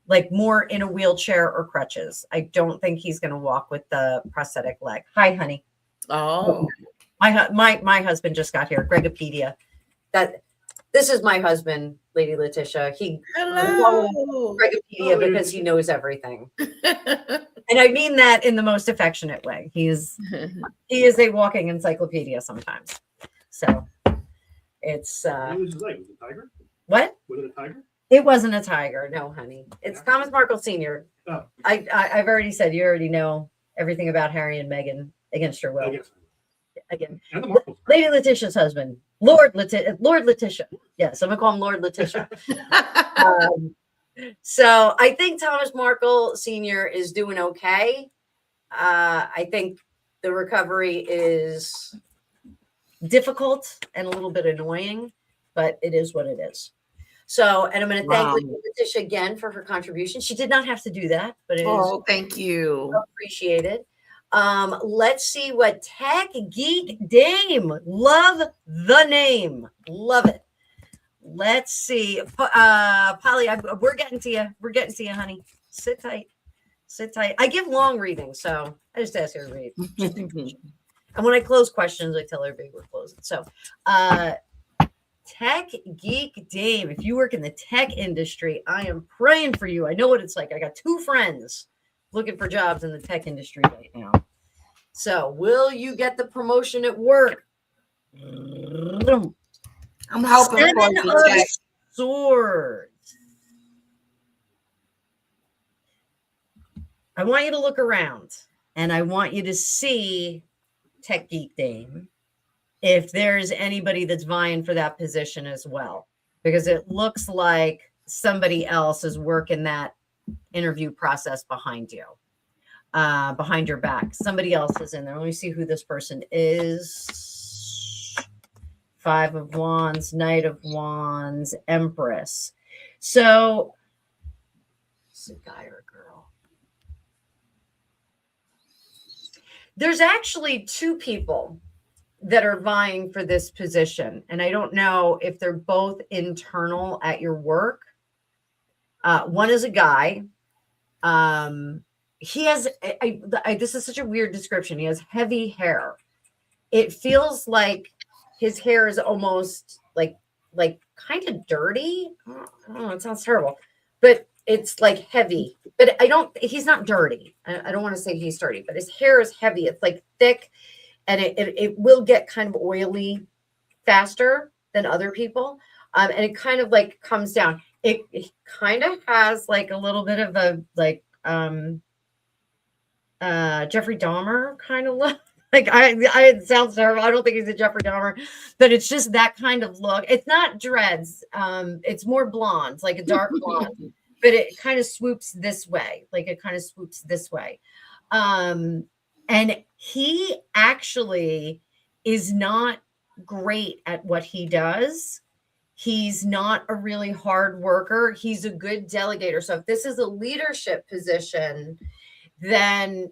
like more in a wheelchair or crutches. I don't think he's going to walk with the prosthetic leg. Hi, honey. Oh, my husband just got here. Gregopedia. This is my husband, Lady Letitia. hello. Gregopedia because he knows everything, and I mean that in the most affectionate way. He is a walking encyclopedia sometimes. So it's What was his leg? Was it a tiger? What? Was it a tiger? It wasn't a tiger, no, honey. It's Thomas Markle Sr. Oh. I've already said you already know everything about Harry and Meghan against your will. Again, And the Markles. Lady Letitia's husband, Lord Letitia. Yes, I'm gonna call him Lord Letitia. So I think Thomas Markle Sr. is doing okay. I think the recovery is difficult and a little bit annoying, but it is what it is. So, and I'm going to thank Lady Letitia again for her contribution. She did not have to do that, but it is. Thank you. Appreciated. Let's see what Tech Geek Dame. Love the name. Love it. Let's see. Polly, we're getting to you. We're getting to you, honey. Sit tight. Sit tight. I give long readings, so I just ask her to read. And when I close questions, I tell everybody we're closing. So, Tech Geek Dame, if you work in the tech industry, I am praying for you. I know what it's like. I got 2 friends looking for jobs in the tech industry right now. So, will you get the promotion at work? I'm hoping for you, Tech. Swords. I want you to look around, and I want you to see Tech Geek Dame if there's anybody that's vying for that position as well, because it looks like somebody else is working that interview process behind you, behind your back. Somebody else is in there. Let me see who this person is. 5 of Wands, Knight of Wands, Empress. So it's a guy or a girl. There's actually 2 people that are vying for this position. And I don't know if they're both internal at your work. One is a guy. He has, this is such a weird description. He has heavy hair. It feels like his hair is almost like kind of dirty. I don't know, it sounds terrible, but it's like heavy, but he's not dirty. I don't want to say he's dirty, but his hair is heavy. It's like thick. And it will get kind of oily faster than other people. And it kind of like comes down. It kind of has like a little bit of a like Jeffrey Dahmer kind of look. Like it sounds terrible. I don't think he's a Jeffrey Dahmer, but it's just that kind of look. It's not dreads. It's more blonde, like a dark blonde, but it kind of swoops this way. And he actually is not great at what he does. He's not a really hard worker. He's a good delegator. So if this is a leadership position, then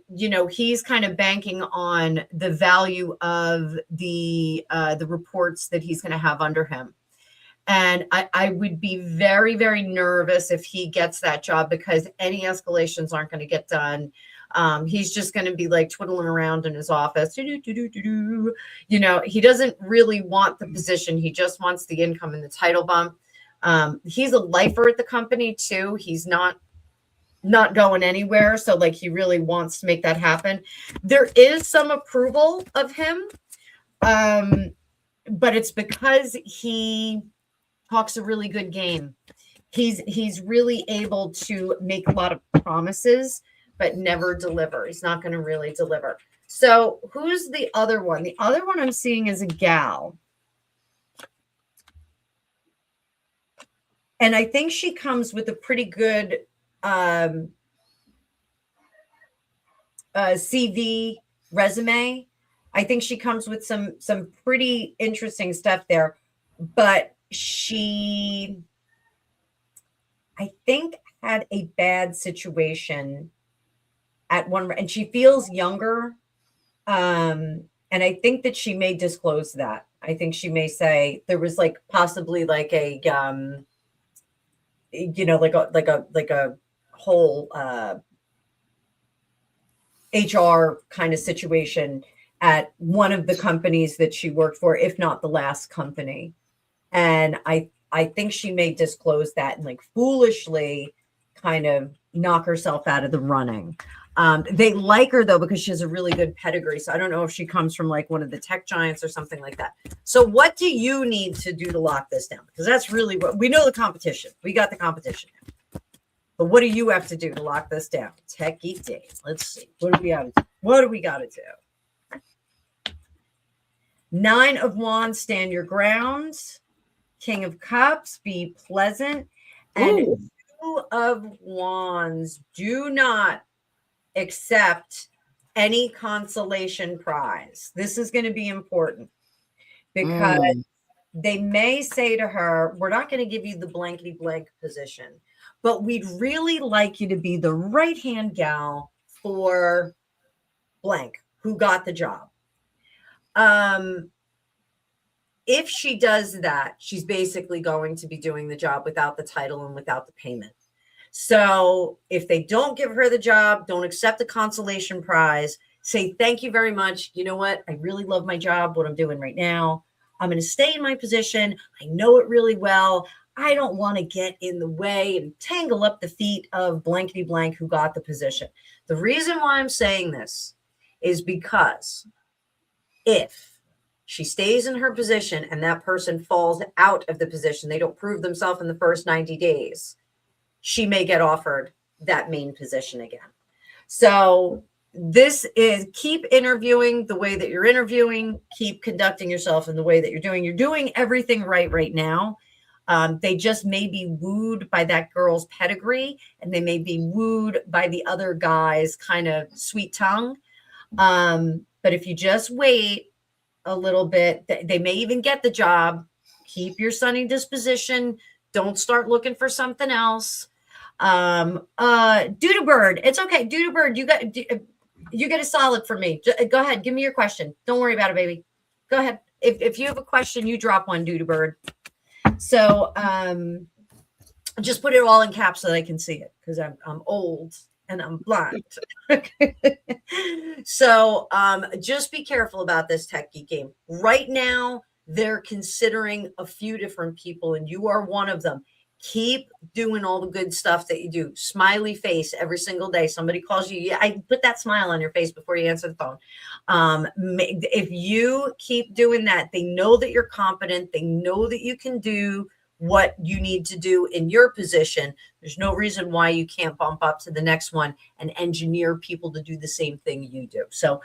he's kind of banking on the value of the reports that he's going to have under him. And I would be very, very nervous if he gets that job, because any escalations aren't going to get done. He's just going to be like twiddling around in his office. He doesn't really want the position. He just wants the income and the title bump. He's a lifer at the company too. He's not going anywhere. So like, he really wants to make that happen. There is some approval of him. But it's because he talks a really good game. He's really able to make a lot of promises, but never deliver. He's not going to really deliver. So who's the other one? The other one I'm seeing is a gal. And I think she comes with a pretty good CV resume. I think she comes with some pretty interesting stuff there, but she, I think, had a bad situation at one, and she feels younger. And I think that she may disclose that. I think she may say there was like possibly like a, like a whole HR kind of situation at one of the companies that she worked for, if not the last company. And I think she may disclose that and like foolishly kind of knock herself out of the running. They like her though, because she has a really good pedigree. So I don't know if she comes from like one of the tech giants or something like that. So what do you need to do to lock this down? Because that's really what we know, the competition. We got the competition. But what do you have to do to lock this down? Tech Geek Days. Let's see. What do we got to do? What do we got to do? 9 of Wands, stand your ground. King of Cups, be pleasant. And 2 of Wands, do not accept any consolation prize. This is going to be important, because they may say to her, we're not going to give you the blankety blank position, but we'd really like you to be the right-hand gal for blank who got the job. If she does that, she's basically going to be doing the job without the title and without the payment. So if they don't give her the job, don't accept the consolation prize, say, thank you very much. You know what? I really love my job, what I'm doing right now. I'm going to stay in my position. I know it really well. I don't want to get in the way and tangle up the feet of blankety blank who got the position. The reason why I'm saying this is because if she stays in her position and that person falls out of the position, they don't prove themselves in the first 90 days, she may get offered that main position again. So this is, keep interviewing the way that you're interviewing, keep conducting yourself in the way that you're doing. You're doing everything right now. They just may be wooed by that girl's pedigree, and they may be wooed by the other guy's kind of sweet tongue. But if you just wait a little bit, they may even get the job. Keep your sunny disposition. Don't start looking for something else. Doodoo Bird, it's okay. Doodoo Bird, you get a solid for me. Go ahead, give me your question. Don't worry about it, baby. Go ahead. If you have a question, you drop one, Doodoo Bird. So just put it all in caps so that I can see it, because I'm old and I'm blind. So just be careful about this Tech Geek game. Right now, they're considering a few different people, and you are one of them. Keep doing all the good stuff that you do. Smiley face every single day. Somebody calls you. Yeah, I put that smile on your face before you answer the phone. If you keep doing that, they know that you're competent. They know that you can do what you need to do in your position. There's no reason why you can't bump up to the next one and engineer people to do the same thing you do. So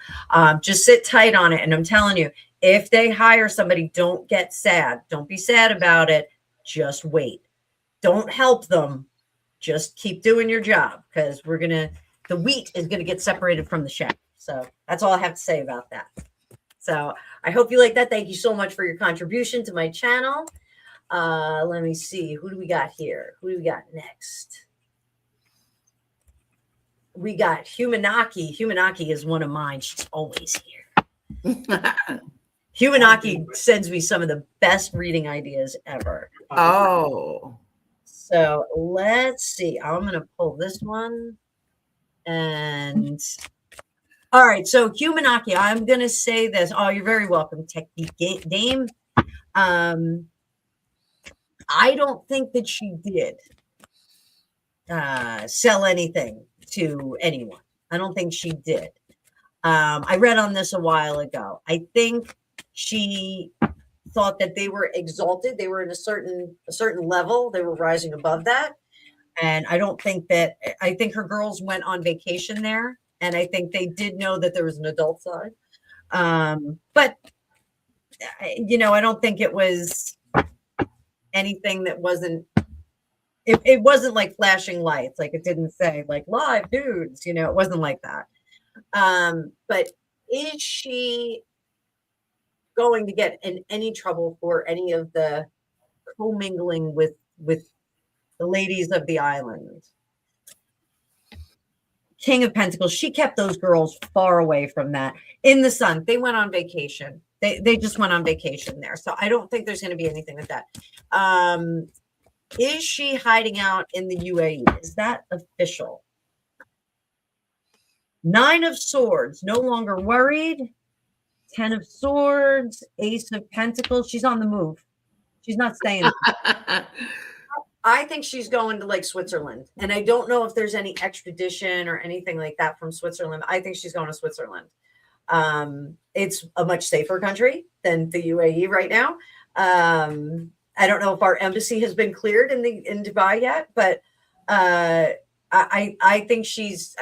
just sit tight on it. And I'm telling you, if they hire somebody, don't get sad. Don't be sad about it. Just wait. Don't help them. Just keep doing your job, because the wheat is going to get separated from the chaff. So that's all I have to say about that. So I hope you like that. Thank you so much for your contribution to my channel. Let me see. Who do we got here? Who do we got next? we got Humanaki. Humanaki is one of mine. She's always here. Humanaki sends me some of the best reading ideas ever. Oh. So let's see. I'm going to pull this one. And all right. So Humanaki, I'm going to say this. Oh, you're very welcome, Technique Dame. I don't think that she did sell anything to anyone. I don't think she did. I read on this a while ago. I think she thought that they were exalted. They were in a certain level. They were rising above that. And I don't think that, I think her girls went on vacation there. And I think they did know that there was an adult side. But, you know, I don't think it was anything that wasn't, it wasn't like flashing lights. Like it didn't say like live dudes, you know, it wasn't like that. But is she going to get in any trouble for any of the commingling with the ladies of the island? King of Pentacles, she kept those girls far away from that. In the Sun, they went on vacation. They just went on vacation there. So I don't think there's going to be anything with that. Is she hiding out in the UAE? Is that official? 9 of Swords, no longer worried. 10 of Swords, Ace of Pentacles. She's on the move. She's not staying. I think she's going to like Switzerland. And I don't know if there's any extradition or anything like that from Switzerland. I think she's going to Switzerland. It's a much safer country than the UAE right now. I don't know if our embassy has been cleared in Dubai yet, but I think she's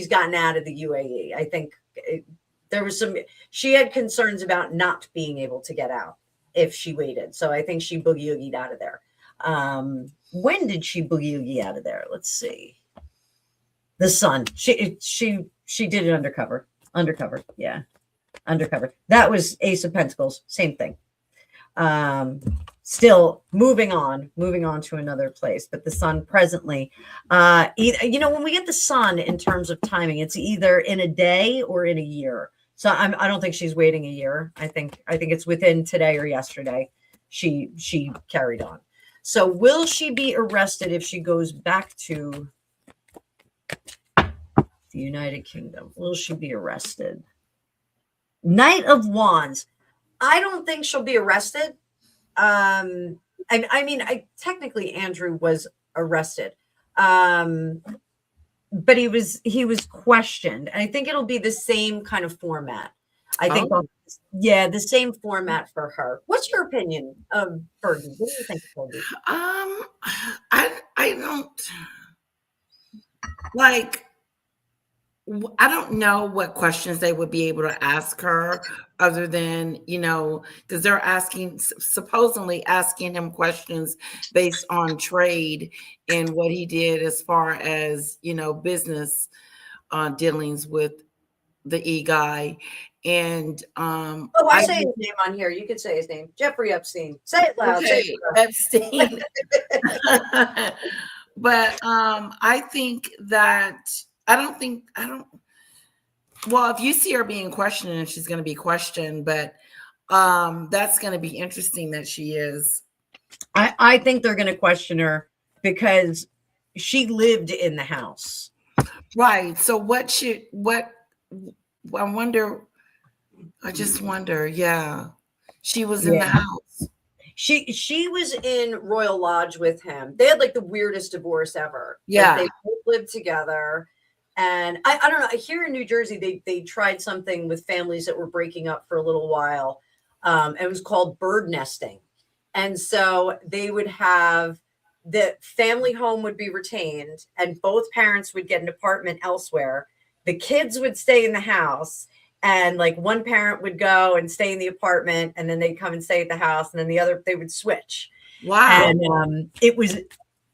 gotten out of the UAE. I think there was she had concerns about not being able to get out if she waited. So I think she boogie-oogied out of there. When did she boogie-oogie out of there? Let's see. The Sun. She did it undercover. Yeah. Undercover. That was Ace of Pentacles. Same thing. Still moving on to another place, but the Sun presently, you know, when we get the Sun in terms of timing, it's either in a day or in a year. So I don't think she's waiting a year. I think it's within today or yesterday. She carried on. So will she be arrested if she goes back to the United Kingdom? Will she be arrested? Knight of Wands. I don't think she'll be arrested. I mean, technically Andrew was arrested, but he was questioned. And I think it'll be the same kind of format. I think, the same format for her. What's your opinion of Fergie? What do you think, Fergie? I don't like. I don't know what questions they would be able to ask her other than, you know, because they're supposedly asking him questions based on trade and what he did as far as, you know, business dealings with the E-guy. And I say his name on here. You could say his name. Jeffrey Epstein. Say it loud. Okay, say it loud. Epstein. But I think that well, if you see her being questioned, she's going to be questioned, but that's going to be interesting that she is. I think they're going to question her because she lived in the house. Right. So I just wonder. Yeah. She was in the house. She was in Royal Lodge with him. They had like the weirdest divorce ever. Yeah. Like, they both lived together. And I don't know, here in New Jersey, they tried something with families that were breaking up for a little while. It was called bird nesting. And so they would have the family home would be retained and both parents would get an apartment elsewhere. The kids would stay in the house and like one parent would go and stay in the apartment and then they'd come and stay at the house and then the other, they would switch. Wow. And it was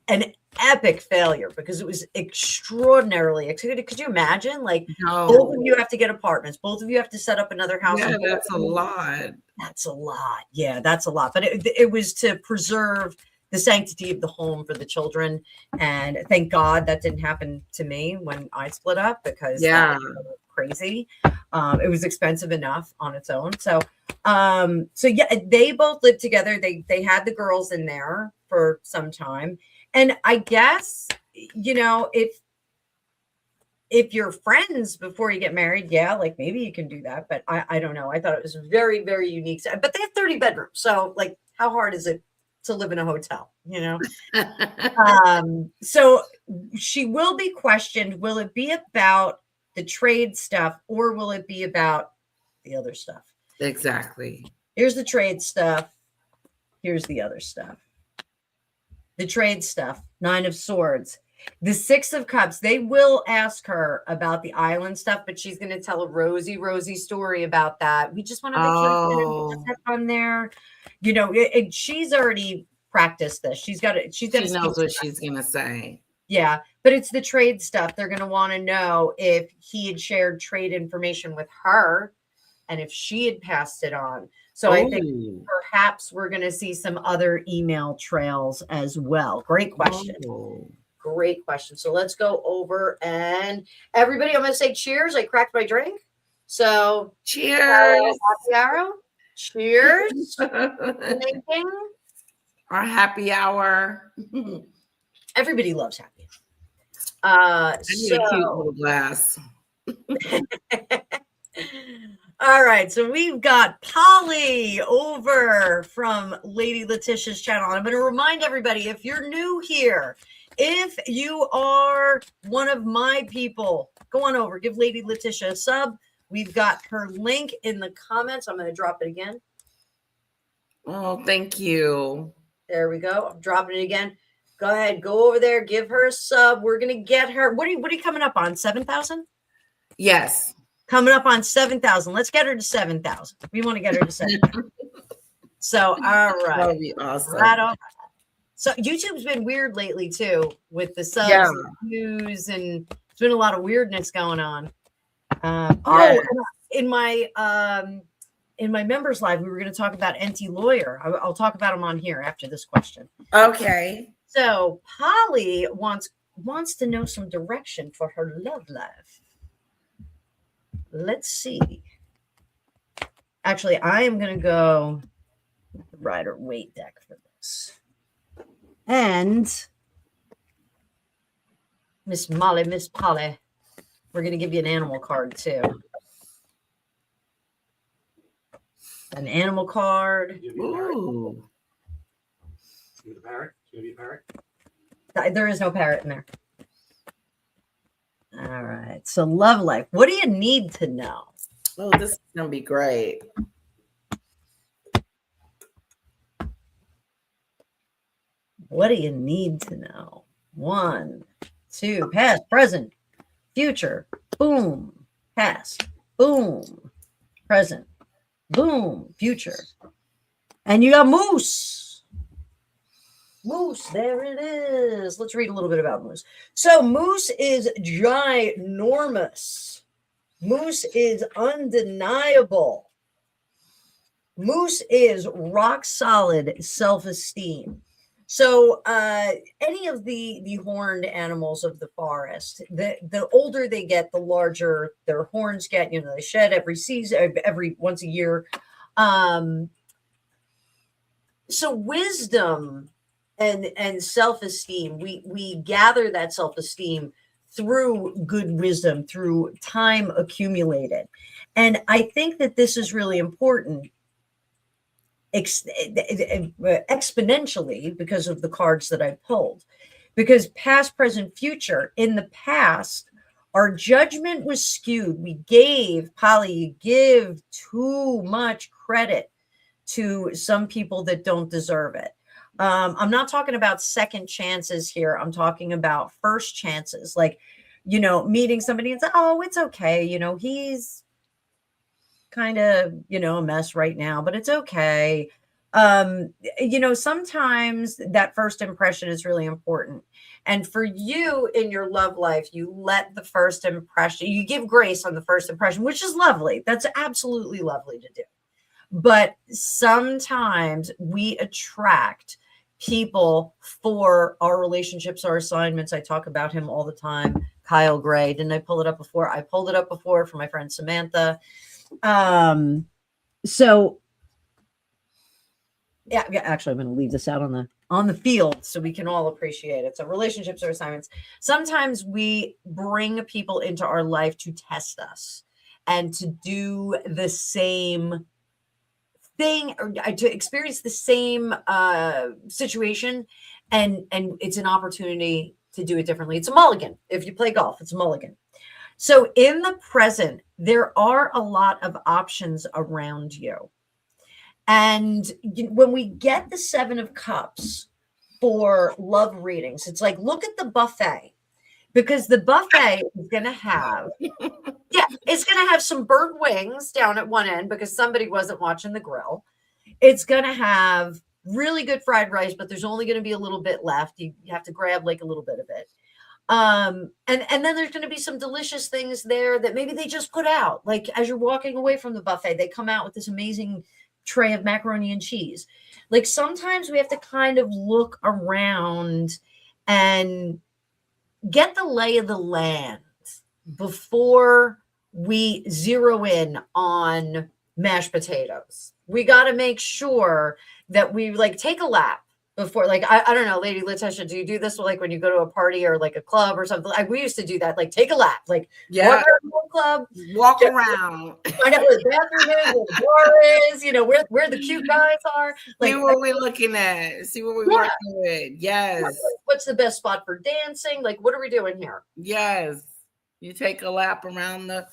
an epic failure because it was extraordinarily exciting. Could you imagine? Like both of you have to get apartments. Both of you have to set up another house. Yeah, that's a lot. That's a lot. Yeah, that's a lot. But it was to preserve the sanctity of the home for the children. And thank God that didn't happen to me when I split up, because that was crazy. It was expensive enough on its own. So yeah, they both lived together. They had the girls in there for some time. And I guess, if you're friends before you get married, yeah, like maybe you can do that. But I don't know. I thought it was very, very unique. But they have 30 bedrooms. So like, how hard is it to live in a hotel, so she will be questioned. Will it be about the trade stuff, or will it be about the other stuff? Exactly. Here's the trade stuff. Here's the other stuff. The trade stuff, 9 of Swords. The 6 of Cups, they will ask her about the island stuff, but she's going to tell a rosy story about that. We just want to have fun there. She's already practiced this. She knows what she's going to say. Yeah, but it's the trade stuff. They're going to want to know if he had shared trade information with her and if she had passed it on. So I think perhaps we're going to see some other email trails as well. Great question. Great question. So let's go over, and everybody, I'm going to say cheers. I cracked my drink. So cheers. Happy hour. Cheers. Our happy hour. Everybody loves happy hour. I need a cute little glass. All right, so we've got Polly over from Lady Letitia's channel. I'm going to remind everybody, if you're new here, if you are one of my people, go on over, give Lady Letitia a sub. We've got her link in the comments. I'm going to drop it again. Oh, thank you. There we go. I'm dropping it again. Go ahead, go over there, give her a sub. We're going to get her. What are you coming up on? 7,000? Yes. Coming up on 7,000. Let's get her to 7,000. We want to get her to 7,000. So, all right. That would be awesome. Right. So YouTube's been weird lately too, with the subs and views, and there's been a lot of weirdness going on. In my members live, we were going to talk about NT Lawyer. I'll talk about him on here after this question. Okay. So Polly wants to know some direction for her love life. Let's see. Actually, I am going to go Rider Waite deck for this. And Miss Polly, we're going to give you an animal card too. An animal card. Ooh. You a parrot? You be a parrot? There is no parrot in there. All right. So love life. What do you need to know? Oh, this is going to be great. What do you need to know? 1, 2, past, present, future, boom, past, boom, present, boom, future. And you got Moose. Moose, there it is. Let's read a little bit about Moose. So Moose is ginormous. Moose is undeniable. Moose is rock solid self-esteem. So any of the horned animals of the forest, the older they get, the larger their horns get. They shed every season, every once a year. So wisdom and self-esteem, we gather that self-esteem through good wisdom, through time accumulated. And I think that this is really important. Exponentially, because of the cards that I pulled, because past, present, future, in the past, our judgment was skewed. We gave, Polly, you give too much credit to some people that don't deserve it. I'm not talking about second chances here. I'm talking about first chances, like, meeting somebody and say, oh, it's okay. He's kind of, a mess right now, but it's okay. Sometimes that first impression is really important. And for you in your love life, you let the first impression, you give grace on the first impression, which is lovely. That's absolutely lovely to do. But sometimes we attract people for our relationships, our assignments. I talk about him all the time. Kyle Gray. Didn't I pull it up before? I pulled it up before for my friend Samantha. So yeah, actually, I'm going to leave this out on the field so we can all appreciate it. So relationships or assignments. Sometimes we bring people into our life to test us and to do the same thing or to experience the same situation, and it's an opportunity to do it differently. It's a mulligan. If you play golf, it's a mulligan. So in the present, there are a lot of options around you. And when we get the 7 of Cups for love readings, it's like, look at the buffet, because the buffet is going to have, it's going to have some burnt wings down at one end because somebody wasn't watching the grill. It's going to have really good fried rice, but there's only going to be a little bit left. You have to grab like a little bit of it. And then there's going to be some delicious things there that maybe they just put out. Like as you're walking away from the buffet, they come out with this amazing tray of macaroni and cheese. Like sometimes we have to kind of look around and get the lay of the land before we zero in on mashed potatoes. We got to make sure that we like take a lap before, like, I don't know, Lady Letitia, do you do this like when you go to a party or like a club or something? Like we used to do that, like take a lap, like walk around the club, walk around, find out where the bathroom is, where the bar is, you know, where the cute guys are. Like, see what we're looking at, see what we're working with. Yes. What's the best spot for dancing? Like, what are we doing here? Yes. You take a lap around the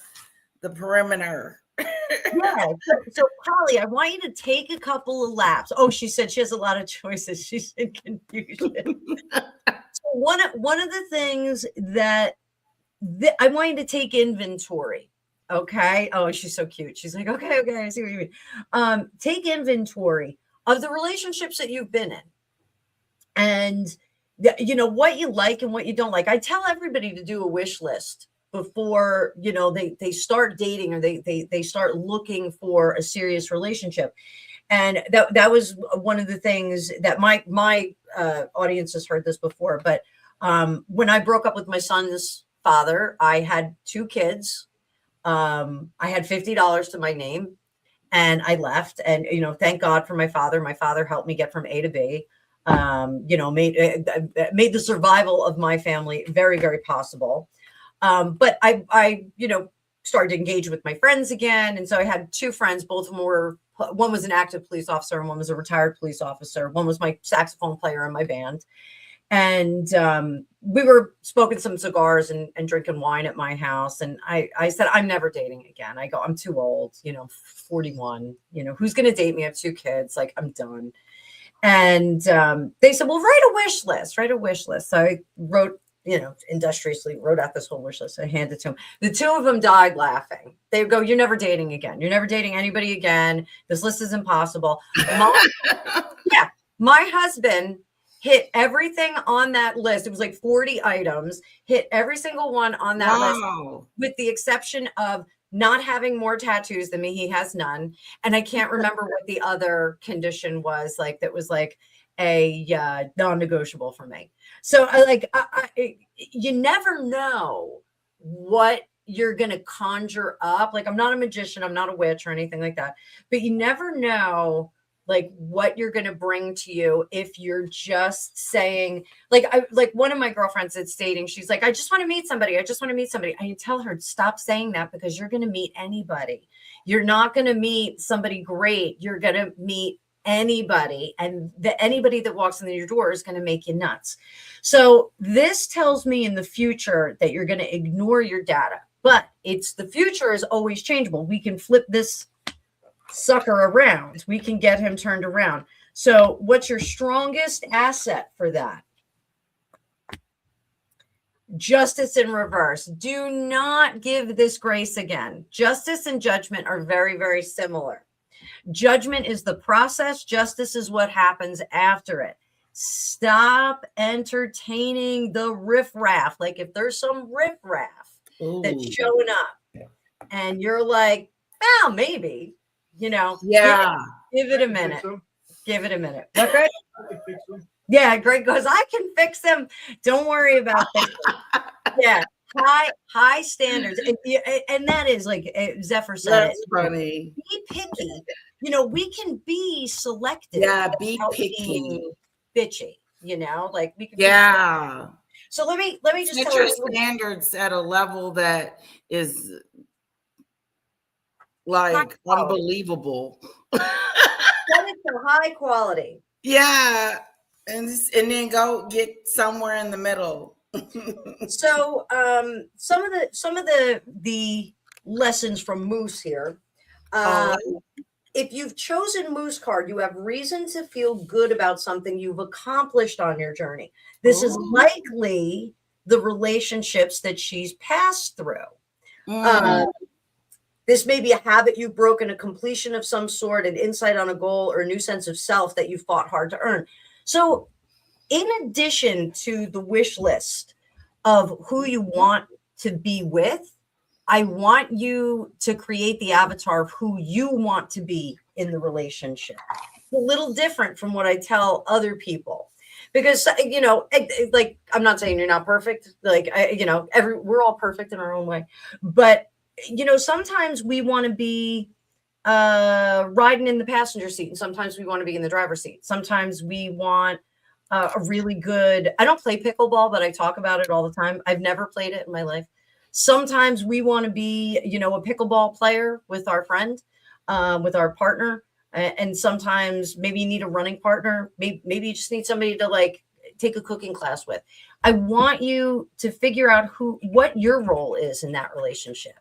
perimeter. Yeah. So Holly, I want you to take a couple of laps. Oh, she said she has a lot of choices. She's in confusion. So one of the things that I want you to take inventory. Okay. Oh, she's so cute. She's like, okay, I see what you mean. Take inventory of the relationships that you've been in, and you know what you like and what you don't like. I tell everybody to do a wish list before, you know, they start dating or they start looking for a serious relationship. And that was one of the things that my audience has heard this before. But when I broke up with my son's father, I had 2 kids. I had $50 to my name and I left. And, you know, thank God for my father. My father helped me get from A to B. You know, made the survival of my family very, very possible. But I, you know, started to engage with my friends again. And so I had 2 friends, both of them were, one was an active police officer and one was a retired police officer. One was my saxophone player in my band. And we were smoking some cigars and drinking wine at my house. And I said, I'm never dating again. I go, I'm too old, you know, 41, you know, who's going to date me? I have 2 kids. Like, I'm done. And they said, well, write a wish list. So I wrote, you know, industriously wrote out this whole wish list. I handed it to them. The 2 of them died laughing. They go, you're never dating again. You're never dating anybody again. This list is impossible. My husband hit everything on that list. It was like 40 items, hit every single one on that list, with the exception of not having more tattoos than me. He has none. And I can't remember what the other condition was, like that was like a non-negotiable for me. So you never know what you're going to conjure up. Like, I'm not a magician, I'm not a witch or anything like that, but you never know like what you're going to bring to you if you're just saying, like one of my girlfriends that's dating, she's like, I just want to meet somebody. I tell her, stop saying that, because you're going to meet anybody. You're not going to meet somebody great. You're going to meet anybody, and anybody that walks in your door is going to make you nuts. So this tells me in the future that you're going to ignore your data, but the future is always changeable. We can flip this sucker around. We can get him turned around. So what's your strongest asset for that? Justice in reverse. Do not give this grace again. Justice and judgment are very, very similar. Judgment is the process. Justice is what happens after it. Stop entertaining the riffraff. Like, if there's some riffraff that's showing up and you're like, well, maybe, you know, give it a minute. Give it a minute. Okay? Yeah, Greg goes, I can fix them. Don't worry about that. Yeah, high standards, and that is like Zephyr said That's it. funny. Be picky. We can be selective Yeah, be without picky. being bitchy. Like we can be. Yeah. So let me just Set tell your you. standards at a level that is like quality. unbelievable. Set it to high quality. Yeah. And then go get somewhere in the middle. So some of the lessons from Moose here. Oh, If you've chosen Moose card, you have reason to feel good about something you've accomplished on your journey. This is Ooh. likely the relationships that she's passed through. Mm. This may be a habit you've broken, a completion of some sort, an insight on a goal, or a new sense of self that you fought hard to earn. So in addition to the wish list of who you want to be with, I want you to create the avatar of who you want to be in the relationship. It's a little different from what I tell other people. Because like, I'm not saying you're not perfect. Like, we're all perfect in our own way. But sometimes we want to be riding in the passenger seat, and sometimes we want to be in the driver's seat. Sometimes we want a really good. I don't play pickleball, but I talk about it all the time. I've never played it in my life. Sometimes we want to be, a pickleball player with our friend, with our partner. And sometimes maybe you need a running partner. Maybe you just need somebody to like take a cooking class with. I want you to figure out what your role is in that relationship.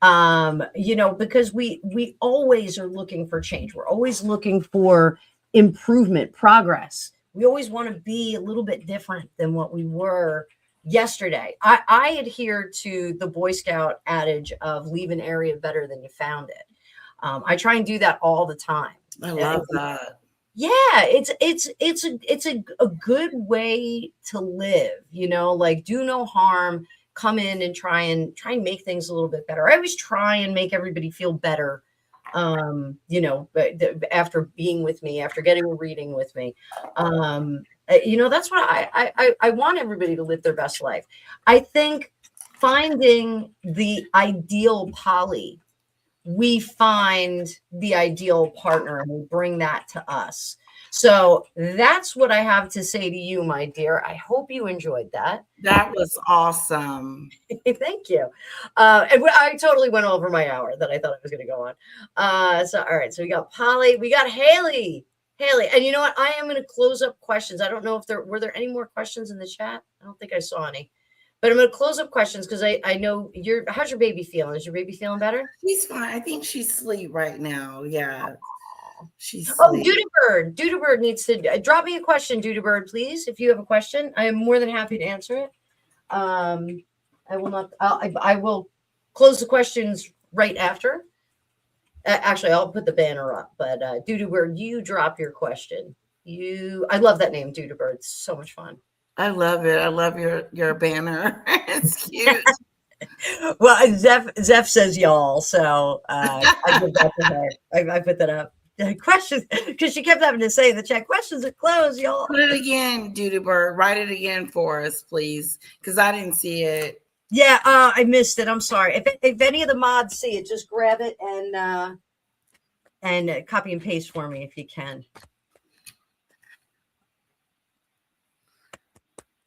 Because we always are looking for change. We're always looking for improvement, progress. We always want to be a little bit different than what we were yesterday. I adhere to the Boy Scout adage of leave an area better than you found it. I try and do that all the time. I love that. Yeah, it's a good way to live, like do no harm, come in and try and make things a little bit better. I always try and make everybody feel better. After being with me, after getting a reading with me. That's what I want everybody to live their best life. I think finding the ideal poly, we find the ideal partner and we bring that to us. So that's what I have to say to you, my dear. I hope you enjoyed that. That was awesome. Thank you. And I totally went over my hour that I thought I was going to go on. All right. So we got Polly, we got Haley. And you know what? I am going to close up questions. I don't know if were there any more questions in the chat. I don't think I saw any. But I'm going to close up questions because I know how's your baby feeling? Is your baby feeling better? She's fine. I think she's asleep right now. Yeah. She's Dudabird needs to drop me a question, Dudabird, please. If you have a question, I am more than happy to answer it. I will close the questions right after. Actually, I'll put the banner up, but Dudabird, you drop your question. I love that name, Dudabird. It's so much fun. I love it. I love your banner. It's cute. Well, Zeph says y'all, so I give that to her. I put that up. Questions, because she kept having to say in the chat, questions are closed, y'all. Put it again, Dudabird. Write it again for us, please, because I didn't see it. Yeah, I missed it. I'm sorry. If any of the mods see it, just grab it and copy and paste for me if you can.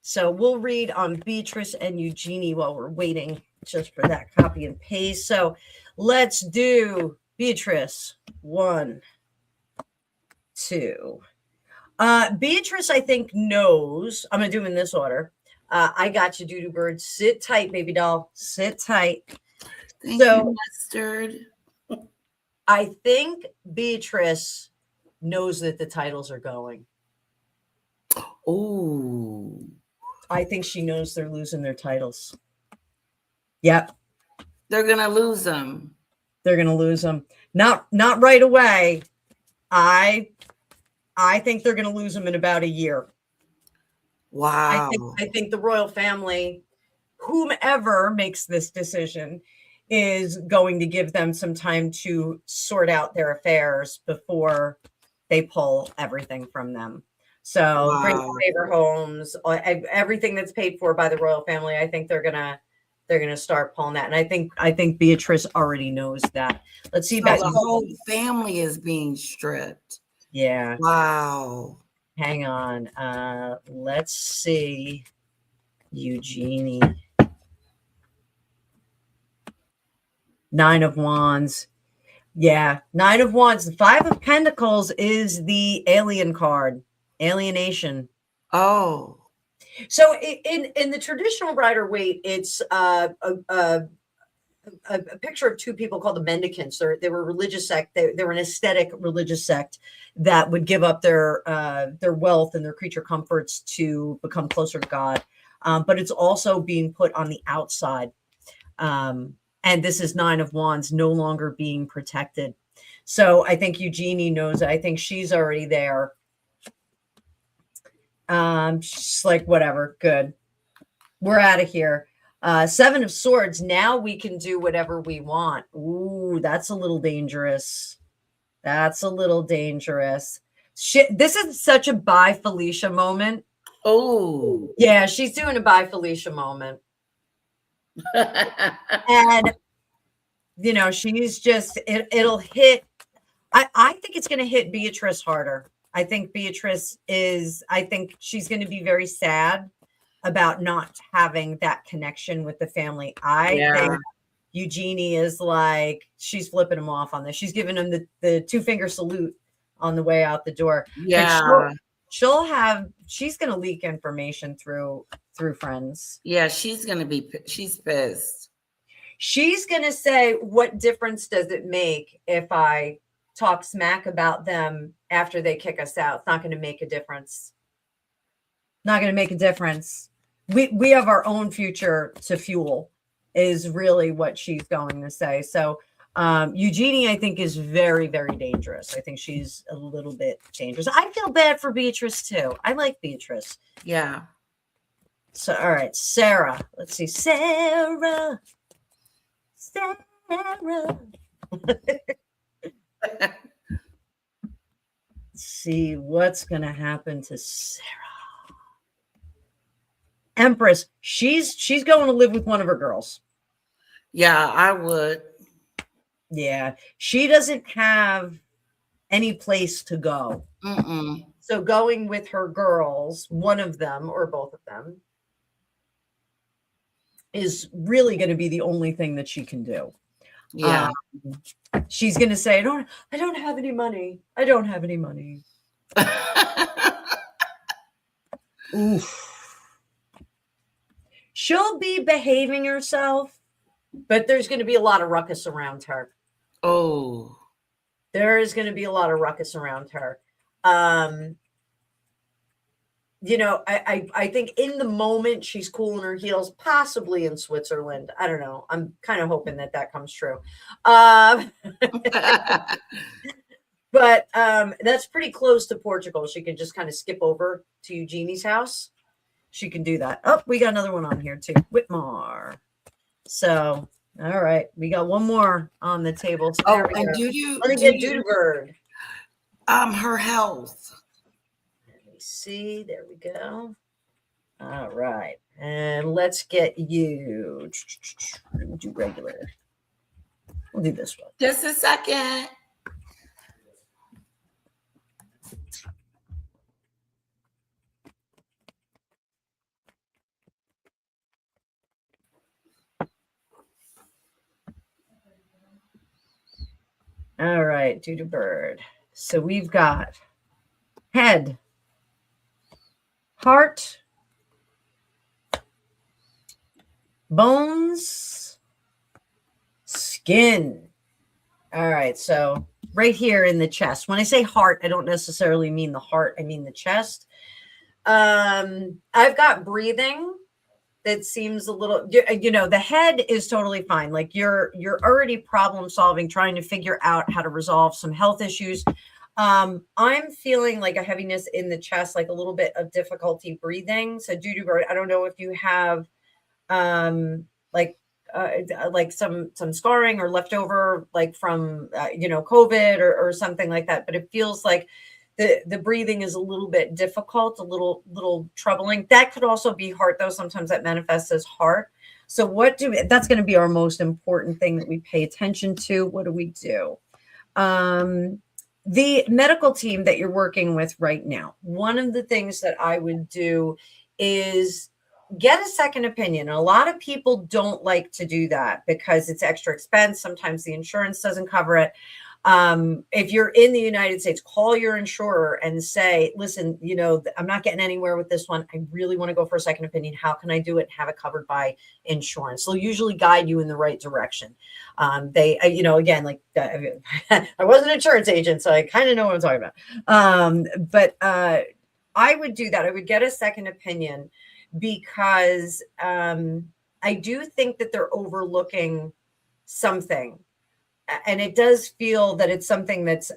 So we'll read on Beatrice and Eugenie while we're waiting just for that copy and paste. So let's do Beatrice 1, 2. Beatrice, I think, knows. I'm going to do them in this order. I got you, Dudabird. Sit tight, baby doll. Sit tight. Thank you, Mustard. I think Beatrice knows that the titles are going. Ooh. I think she knows they're losing their titles. Yep. They're going to lose them. They're going to lose them. Not right away. I think they're going to lose them in about a year. Wow. I think the royal family, whomever makes this decision, is going to give them some time to sort out their affairs before they pull everything from them. So bring Wow. favor homes, everything that's paid for by the royal family. I think they're gonna start pulling that, and I think Beatrice already knows that. Let's see So about the whole family is being stripped. yeah. Wow. Hang on. Let's see. Eugenie. 9 of Wands. Yeah, 9 of Wands. The 5 of Pentacles is the alien card, alienation. Oh. So in the traditional Rider Waite, it's a picture of two people called the Mendicants. They were a religious sect. They were an aesthetic religious sect that would give up their wealth and their creature comforts to become closer to God. But it's also being put on the outside. And this is 9 of Wands, no longer being protected. So I think Eugenie knows. I think she's already there. She's like, whatever, good. We're out of here. 7 of Swords. Now we can do whatever we want. Ooh, that's a little dangerous. That's a little dangerous. Shit, this is such a bye Felicia moment. Oh. Yeah, she's doing a bye Felicia moment. And you know, she's just it'll hit. I think it's gonna hit Beatrice harder. I think she's gonna be very sad about not having that connection with the family. I think Eugenie is like, she's flipping him off on this. She's giving him the 2-finger salute on the way out the door. Yeah. She's going to leak information through friends. Yeah, she's pissed. She's going to say, what difference does it make if I talk smack about them after they kick us out? It's not going to make a difference. Not going to make a difference. We have our own future to fuel is really what she's going to say. So Eugenie, I think, is very, very dangerous. I think she's a little bit dangerous. I feel bad for Beatrice too. I like Beatrice. Yeah. So, all right, Sarah. Let's see. Sarah. Let's see what's going to happen to Sarah. Empress, she's going to live with one of her girls. Yeah, I would. Yeah, she doesn't have any place to go. Mm-mm. So going with her girls, one of them or both of them, is really going to be the only thing that she can do. Yeah. She's going to say, I don't have any money. I don't have any money. Oof. She'll be behaving herself, but there's going to be a lot of ruckus around her. Oh. There is going to be a lot of ruckus around her. You know, I think in the moment she's cool in her heels, possibly in Switzerland. I don't know. I'm kind of hoping that comes true. But that's pretty close to Portugal. She can just kind of skip over to Eugenie's house. She can do that. Oh, we got another one on here too. Whitmar. So, all right. We got one more on the table. So and let me get Dudebird. Her health. Let me see. There we go. All right. And let's get you. We'll do regular. We'll do this one. Just a second. All right, Dudebird. So we've got head, heart, bones, skin. All right, so right here in the chest. When I say heart, I don't necessarily mean the heart. I mean the chest. I've got breathing. That seems a little, you know, the head is totally fine. Like you're already problem solving, trying to figure out how to resolve some health issues. I'm feeling like a heaviness in the chest, like a little bit of difficulty breathing. So Dudebird, I don't know if you have like some scarring or leftover like from you know, COVID or something like that, but it feels like the breathing is a little bit difficult, a little troubling. That could also be heart, though. Sometimes that manifests as heart. So that's going to be our most important thing that we pay attention to. What do we do? The medical team that you're working with right now, one of the things that I would do is get a second opinion. A lot of people don't like to do that because it's extra expense. Sometimes the insurance doesn't cover it. If you're in the United States, call your insurer and say, listen, I'm not getting anywhere with this one. I really want to go for a second opinion. How can I do it and have it covered by insurance? They'll usually guide you in the right direction. Again, like I was an insurance agent, so I kind of know what I'm talking about. But I would do that. I would get a second opinion because I do think that they're overlooking something. And it does feel that it's something that's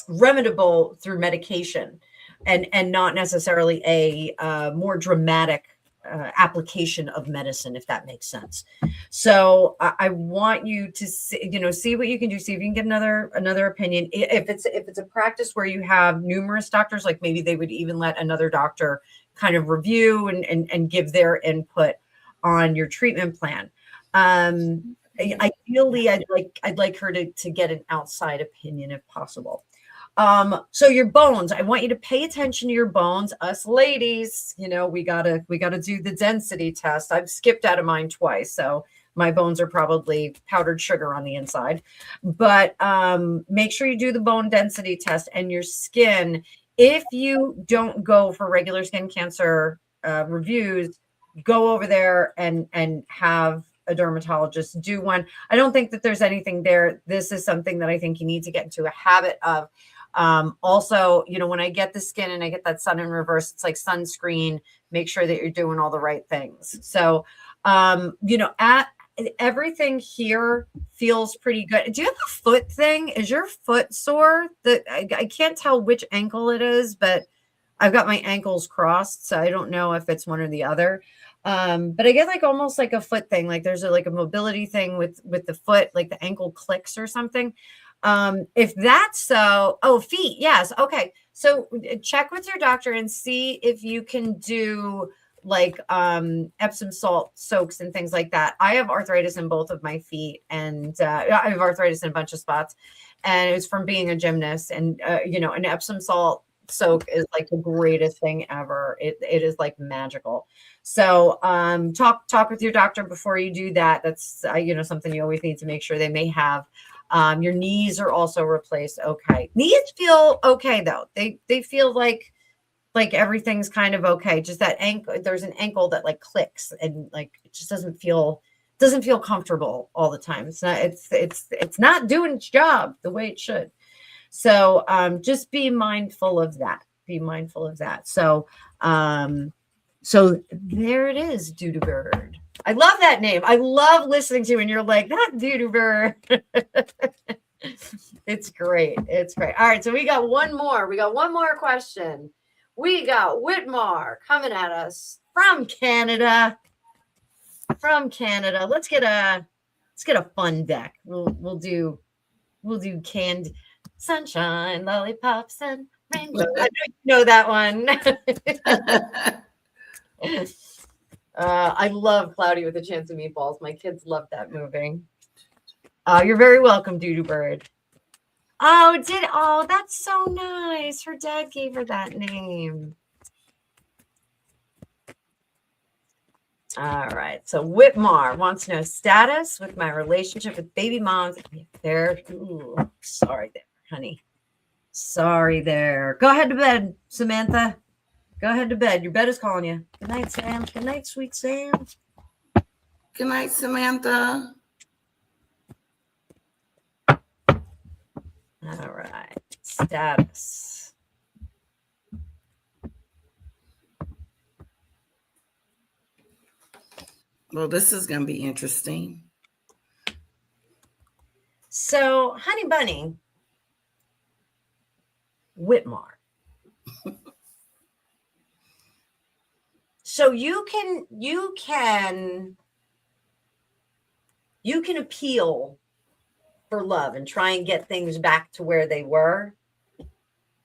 remediable through medication and not necessarily a more dramatic application of medicine, if that makes sense. So I want you to see what you can do. See if you can get another opinion. If it's a practice where you have numerous doctors, like maybe they would even let another doctor kind of review and give their input on your treatment plan. Ideally, I'd like her to get an outside opinion if possible. So your bones, I want you to pay attention to your bones. Us ladies, we gotta do the density test. I've skipped out of mine twice, so my bones are probably powdered sugar on the inside. But make sure you do the bone density test. And your skin, if you don't go for regular skin cancer reviews, go over there and have a dermatologist do one. I don't think that there's anything there. This is something that I think you need to get into a habit of. Also, when I get the skin and I get that sun in reverse, it's like sunscreen. Make sure that you're doing all the right things. So, everything here feels pretty good. Do you have a foot thing? Is your foot sore? I can't tell which ankle it is, but I've got my ankles crossed, so I don't know if it's one or the other. But I get like almost like a foot thing, like there's a mobility thing with the foot, like the ankle clicks or something. If that's so, feet, yes, okay. So check with your doctor and see if you can do like Epsom salt soaks and things like that. I have arthritis in both of my feet, and I have arthritis in a bunch of spots, and it was from being a gymnast. And an Epsom salt soak is like the greatest thing ever. It is like magical. So talk with your doctor before you do that. That's something you always need to make sure they may have. Your knees are also replaced. Okay. Knees feel okay though. They feel like everything's kind of okay. Just that ankle, there's an ankle that like clicks and like it just doesn't feel comfortable all the time. It's not doing its job the way it should. So just be mindful of that. So there it is, Doodoo Bird. I love that name. I love listening to you, and you're like, that Doodoo Bird. It's great. All right, so we got one more question. We got Whitmar coming at us from Canada. Let's get a fun deck. We'll do canned sunshine, lollipops, and rainbow. I know that one. I love Cloudy with a Chance of Meatballs. My kids love that movie. You're very welcome, Doodoo Bird. Oh, that's so nice. Her dad gave her that name. All right. So Whitmar wants to know status with my relationship with baby moms. Sorry there, honey. Sorry there. Go ahead to bed, Samantha. Go ahead to bed. Your bed is calling you. Good night, Sam. Good night, sweet Sam. Good night, Samantha. All right. Status. Well, this is going to be interesting. So, Honey Bunny, Whitmar. So you can appeal for love and try and get things back to where they were.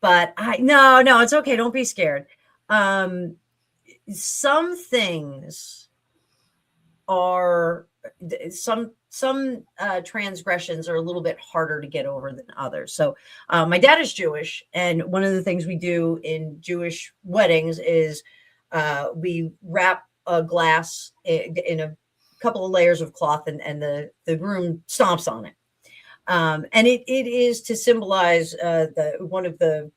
but no, it's okay. Don't be scared. Some things are some transgressions are a little bit harder to get over than others. So my dad is Jewish, and one of the things we do in Jewish weddings is we wrap a glass in a couple of layers of cloth, and the groom stomps on it. And it is to symbolize one of the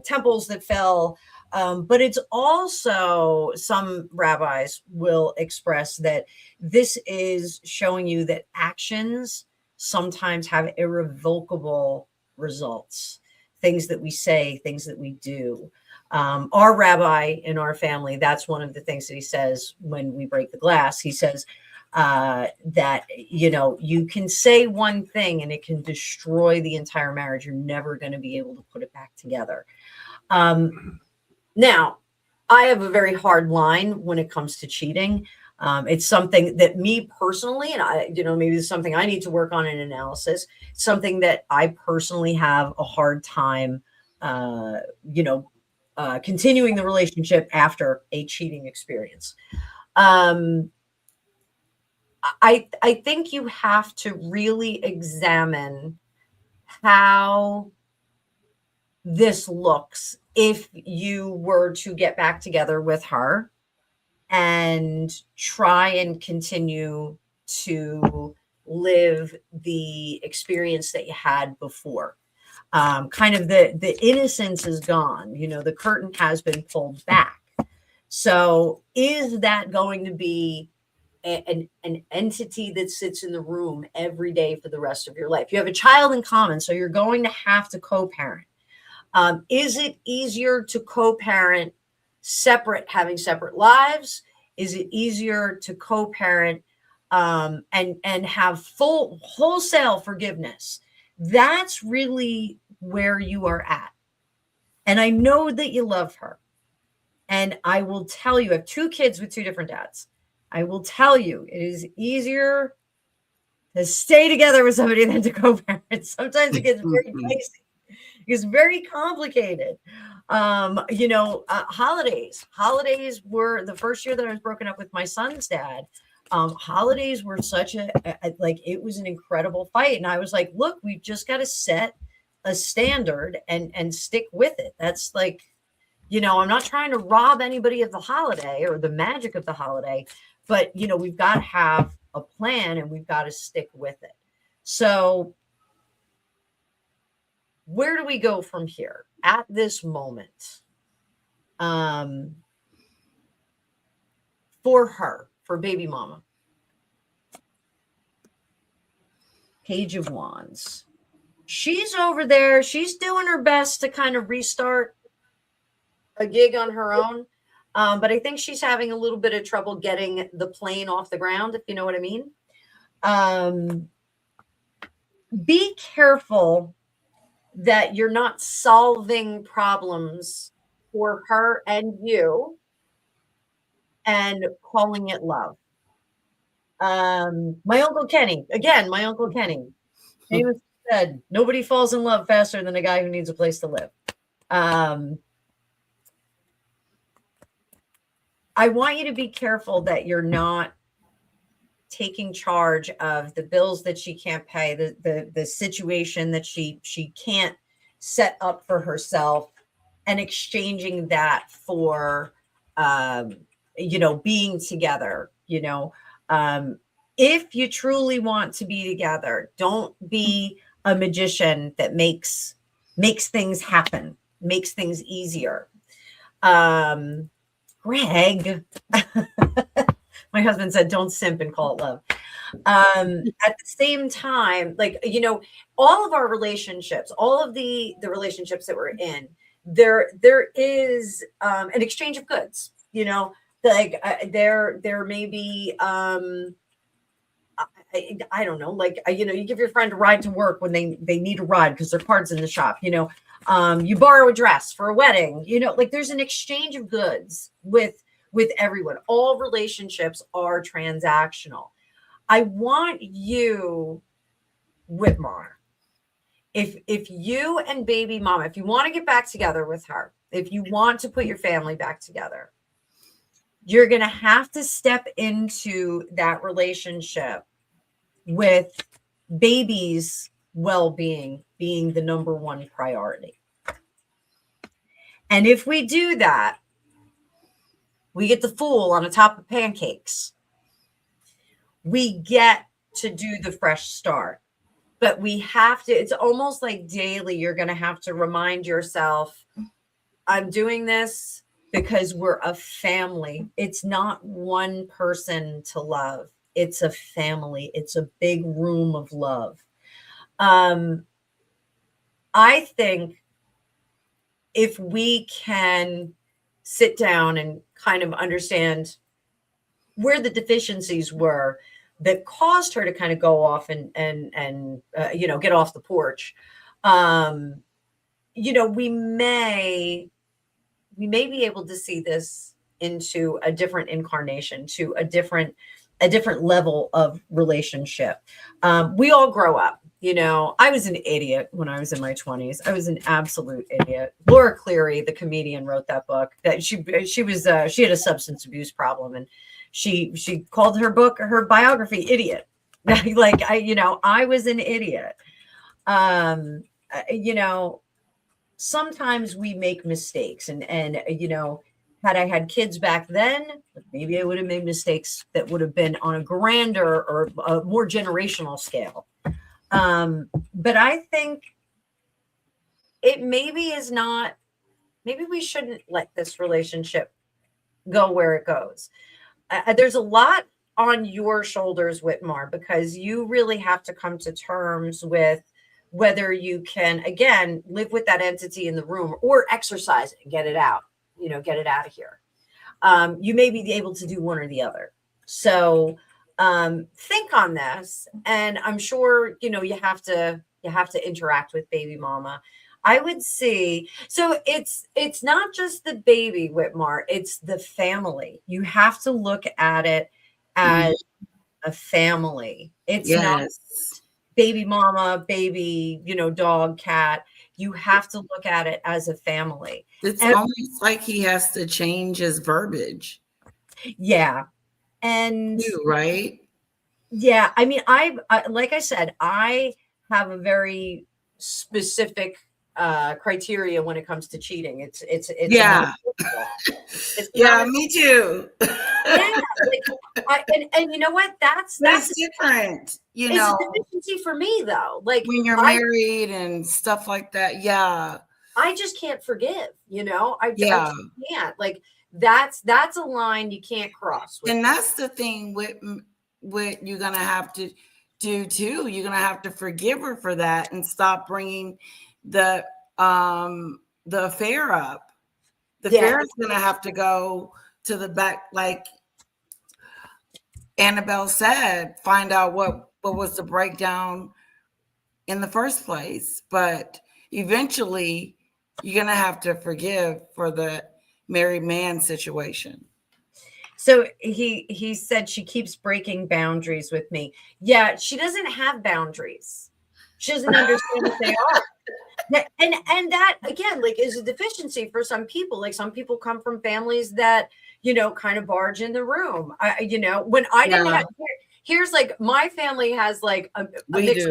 temples that fell. But it's also, some rabbis will express that this is showing you that actions sometimes have irrevocable results. Things that we say, things that we do. Our rabbi in our family, that's one of the things that he says when we break the glass. He says that, you can say one thing and it can destroy the entire marriage. You're never going to be able to put it back together. Now, I have a very hard line when it comes to cheating. It's something that me personally, and maybe it's something I need to work on in analysis, something that I personally have a hard time, continuing the relationship after a cheating experience. I think you have to really examine how this looks if you were to get back together with her and try and continue to live the experience that you had before. Kind of the innocence is gone. The curtain has been pulled back. So is that going to be an entity that sits in the room every day for the rest of your life? You have a child in common, so you're going to have to co-parent. Is it easier to co-parent having separate lives? Is it easier to co-parent and have full wholesale forgiveness? That's really where you are at. And I know that you love her. And I will tell you, I have 2 kids with 2 different dads. I will tell you, it is easier to stay together with somebody than to co-parent. Sometimes it gets very dicey. It's very complicated. Holidays were the first year that I was broken up with my son's dad. Holidays were such it was an incredible fight. And I was like, look, we've just got to set a standard and stick with it. That's I'm not trying to rob anybody of the holiday or the magic of the holiday, but we've got to have a plan and we've got to stick with it. So where do we go from here at this moment? For her, for baby mama. Page of Wands. She's over there. She's doing her best to kind of restart a gig on her own. But I think she's having a little bit of trouble getting the plane off the ground, if you know what I mean. Be careful that you're not solving problems for her and you and calling it love. My Uncle Kenny, famous said, nobody falls in love faster than a guy who needs a place to live. I want you to be careful that you're not taking charge of the bills that she can't pay, the situation that she can't set up for herself, and exchanging that for being together. If you truly want to be together, don't be a magician that makes things happen, makes things easier. Greg, my husband said, don't simp and call it love. At the same time, all of our relationships, all of the relationships that we're in, there is an exchange of goods. There may be, I don't know, you give your friend a ride to work when they need a ride because their car's in the shop. You borrow a dress for a wedding. There's an exchange of goods with everyone. All relationships are transactional. I want you, Whitmar, if you and baby mama, if you want to get back together with her, if you want to put your family back together, you're going to have to step into that relationship with baby's well-being being the number one priority. And if we do that, we get the fool on the top of pancakes. We get to do the fresh start. But we have to, it's almost like daily, you're going to have to remind yourself, I'm doing this because we're a family. It's not one person to love. It's a family. It's a big room of love. I think if we can sit down and kind of understand where the deficiencies were that caused her to kind of go off and get off the porch, we may be able to see this into a different incarnation, to a different level of relationship. We all grow up. I was an idiot when I was in my 20s. I was an absolute idiot. Laura Cleary, the comedian, wrote that book. That she had a substance abuse problem, and she called her book, her biography, Idiot. I was an idiot. Sometimes we make mistakes, and had I had kids back then, maybe I would have made mistakes that would have been on a grander or a more generational scale. But I think it maybe we shouldn't let this relationship go where it goes. There's a lot on your shoulders, Whitmar, because you really have to come to terms with whether you can, again, live with that entity in the room or exercise it and get it out, get it out of here. You may be able to do one or the other. So think on this, and I'm sure, you have to interact with baby mama. I would see, so it's not just the baby, Whitmar, it's the family. You have to look at it as a family. It's not baby mama, baby, dog, cat. You have to look at it as a family. It's almost like he has to change his verbiage. Yeah. And right. Yeah. I mean, like I said, I have a very specific criteria when it comes to cheating. It's me too. And you know what? That's different. It's a deficiency for me, though. Like when you're married and stuff like that. Yeah. I just can't forgive. I just can't. Like that's a line you can't cross. And that's the thing with you're gonna have to do too. You're gonna have to forgive her for that and stop bringing the affair up. The affair is gonna have to go to the back, like Annabelle said. Find out what was the breakdown in the first place. But eventually, you're gonna have to forgive for the married man situation. So he said she keeps breaking boundaries with me. Yeah, she doesn't have boundaries. She doesn't understand what they are. And that, again, like, is a deficiency for some people. Like, some people come from families that, kind of barge in the room. When I didn't have, here's like, my family has like a mixed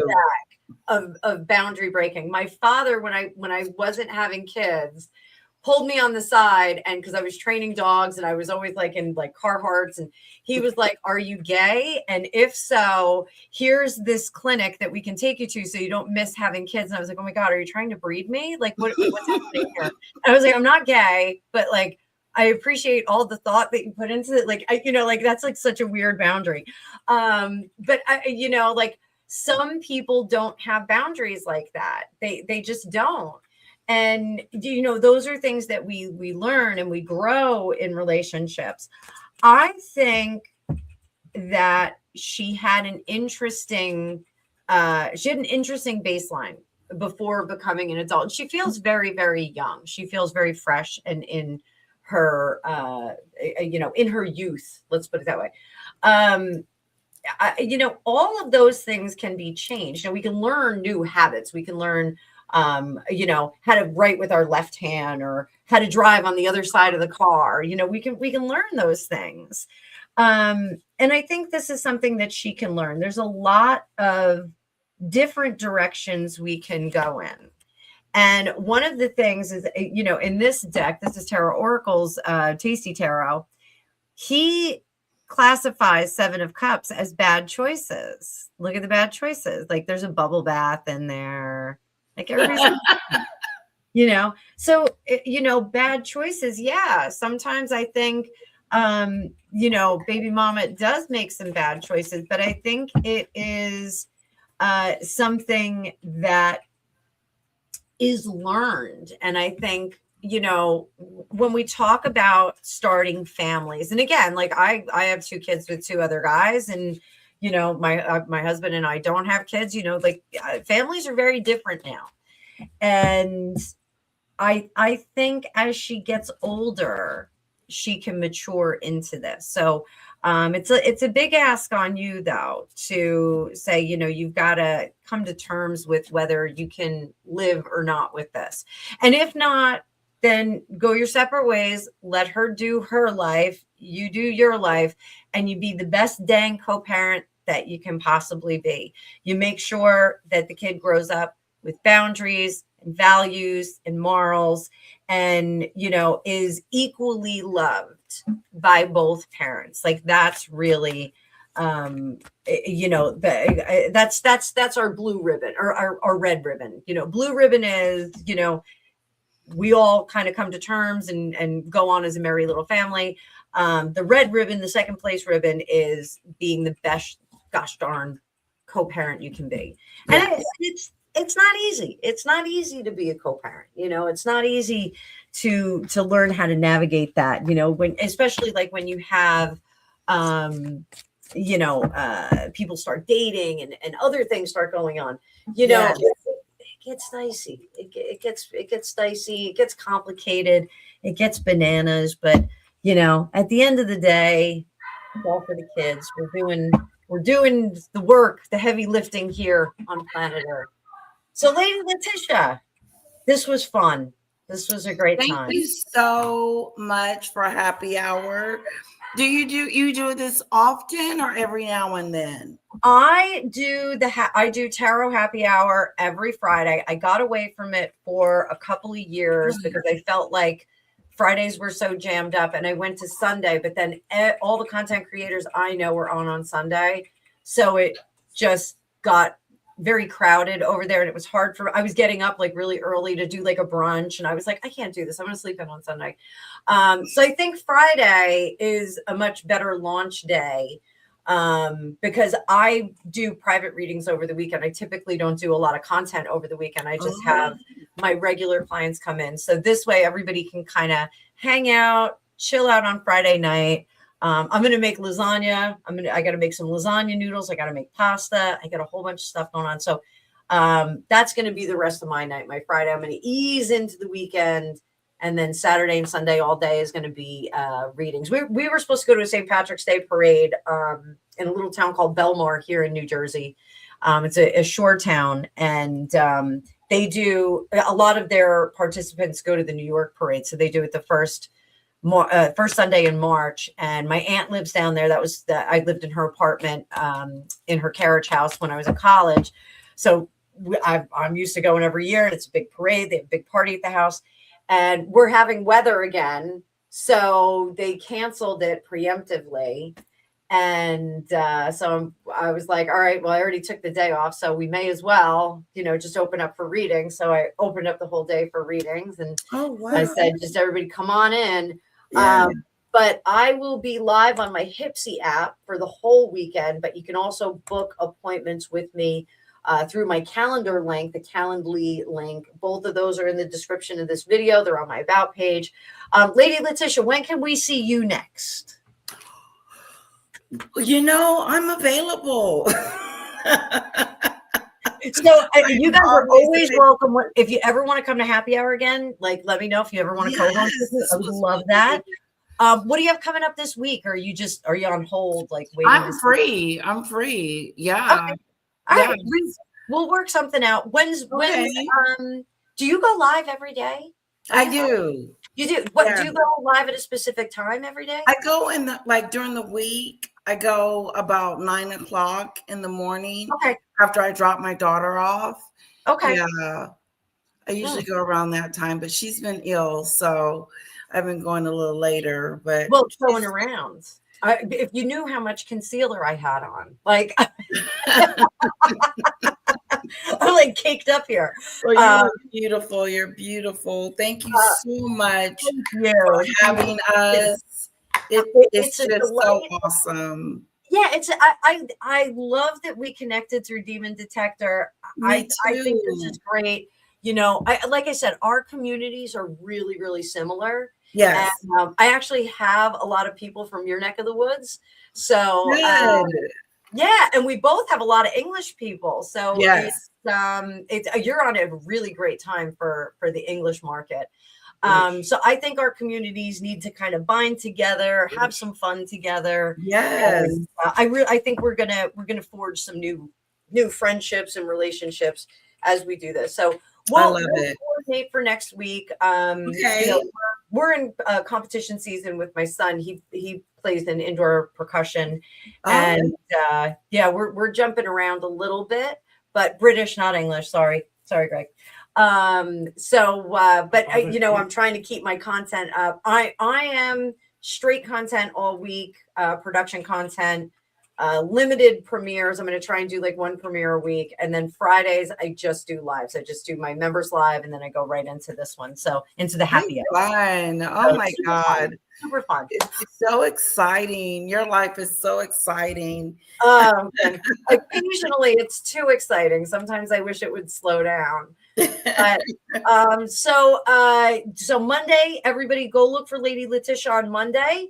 bag of boundary breaking. My father, when I wasn't having kids, pulled me on the side, and because I was training dogs and I was always like in like Carhartts, and he was like, "Are you gay? And if so, here's this clinic that we can take you to so you don't miss having kids." And I was like, "Oh my God, are you trying to breed me? Like what's happening here?" And I was like, "I'm not gay, but like I appreciate all the thought that you put into it." Like that's like such a weird boundary. But like some people don't have boundaries like that. They just don't. And, those are things that we learn and we grow in relationships. I think that she had an interesting baseline before becoming an adult. She feels very, very young. She feels very fresh and in her, in her youth, let's put it that way. all of those things can be changed. We can learn new habits. We can learn, how to write with our left hand or how to drive on the other side of the car. We can learn those things. And I think this is something that she can learn. There's a lot of different directions we can go in. And one of the things is, in this deck, this is Tarot Oracle's Tasty Tarot. He classifies Seven of Cups as bad choices. Look at the bad choices. Like there's a bubble bath in there. Like everybody's, so, bad choices. Yeah. Sometimes I think, baby mama does make some bad choices, but I think it is something that is learned. And I think, when we talk about starting families, and again, like I have 2 kids with 2 other guys, and my husband and I don't have kids. Families are very different now, and I think as she gets older, she can mature into this. So it's a big ask on you though to say, you've got to come to terms with whether you can live or not with this, and if not, then go your separate ways. Let her do her life. You do your life, and you be the best dang co-parent that you can possibly be. You make sure that the kid grows up with boundaries and values and morals, and, is equally loved by both parents. Like that's really, that's our blue ribbon or our red ribbon. Blue ribbon is, we all kind of come to terms and go on as a merry little family. The red ribbon, the second place ribbon, is being the best gosh darn co-parent you can be. And it's not easy. It's not easy to be a co-parent. It's not easy to learn how to navigate that, especially like when you have, people start dating and other things start going on, Yes. It gets dicey. It gets dicey. It gets complicated. It gets bananas. But at the end of the day, it's all for the kids. We're doing the work, the heavy lifting here on planet Earth. So, Lady Letitia, this was fun. This was a great time. Thank you so much for happy hour. Do you do this often or every now and then? I do tarot happy hour every Friday. I got away from it for a couple of years because I felt like Fridays were so jammed up, and I went to Sunday, but then all the content creators I know were on Sunday. So it just got very crowded over there, and it was hard I was getting up like really early to do like a brunch, and I was like, I can't do this. I'm going to sleep in on Sunday. So I think Friday is a much better launch day because I do private readings over the weekend. I typically don't do a lot of content over the weekend. I just have my regular clients come in. So this way everybody can kind of hang out, chill out on Friday night. I'm going to make lasagna. I got to make some lasagna noodles. I got to make pasta. I got a whole bunch of stuff going on. So that's going to be the rest of my night, my Friday. I'm going to ease into the weekend. And then Saturday and Sunday all day is going to be readings. We were supposed to go to a St. Patrick's Day parade in a little town called Belmar here in New Jersey. It's a shore town. And they do, a lot of their participants go to the New York parade. So they do it the first Sunday in March. And my aunt lives down there. I lived in her apartment in her carriage house when I was in college. So I'm used to going every year, and it's a big parade. They have a big party at the house. And we're having weather again, so they canceled it preemptively. And so I was like, all right, well, I already took the day off, so we may as well, just open up for readings. So I opened up the whole day for readings, and I said, just everybody come on in. Yeah. But I will be live on my Hipsy app for the whole weekend, but you can also book appointments with me through my calendar link, the Calendly link. Both of those are in the description of this video. They're on my About page. Lady Letitia, when can we see you next? I'm available. So you guys are always welcome. If you ever want to come to happy hour again, like let me know if you ever want to co-host with me. I would love that. What do you have coming up this week? Or are you on hold, like waiting? I'm free. I'm free. Yeah. Okay. All Yeah. right. We'll work something out. When's Okay. do you go live every day? I do. You do. What Yeah. do you go live at a specific time every day? I go in the like during the week. I go about 9 o'clock in the morning Okay. after I drop my daughter off. Okay. Yeah. I usually go around that time, but she's been ill, so I've been going a little later. But Well, going around. If you knew how much concealer I had on, like I'm like caked up here. well, you're beautiful. You're beautiful. Thank you so much for having us. It's a just delight. so awesome. Yeah, I love that we connected through Demon Detector. Me I think this too. is great. You know, like I said, our communities are really, really similar. Yes. And I actually have a lot of people from your neck of the woods. So Good. yeah, and we both have a lot of English people. So Yes. it's you're on a really great time for the English market. So I think our communities need to kind of bind together, have some fun together. Yes. And, I think we're gonna forge some new friendships and relationships as we do this. So we'll coordinate for next week. Okay. You know, we're in competition season with my son. He plays in indoor percussion, and yeah, we're jumping around a little bit, but British, not English. Sorry, Greg. But you know, I'm trying to keep my content up. I am straight content all week, production content, limited premieres. I'm going to try and do like one premiere a week. And then Fridays, I just do lives. I just do my members live. And then I go right into this one. So into the happy hour. Fun. Oh my God. Super fun. It's so exciting. Your life is so exciting. And occasionally it's too exciting. Sometimes I wish it would slow down. But, so Monday, everybody go look for Lady Letitia on Monday,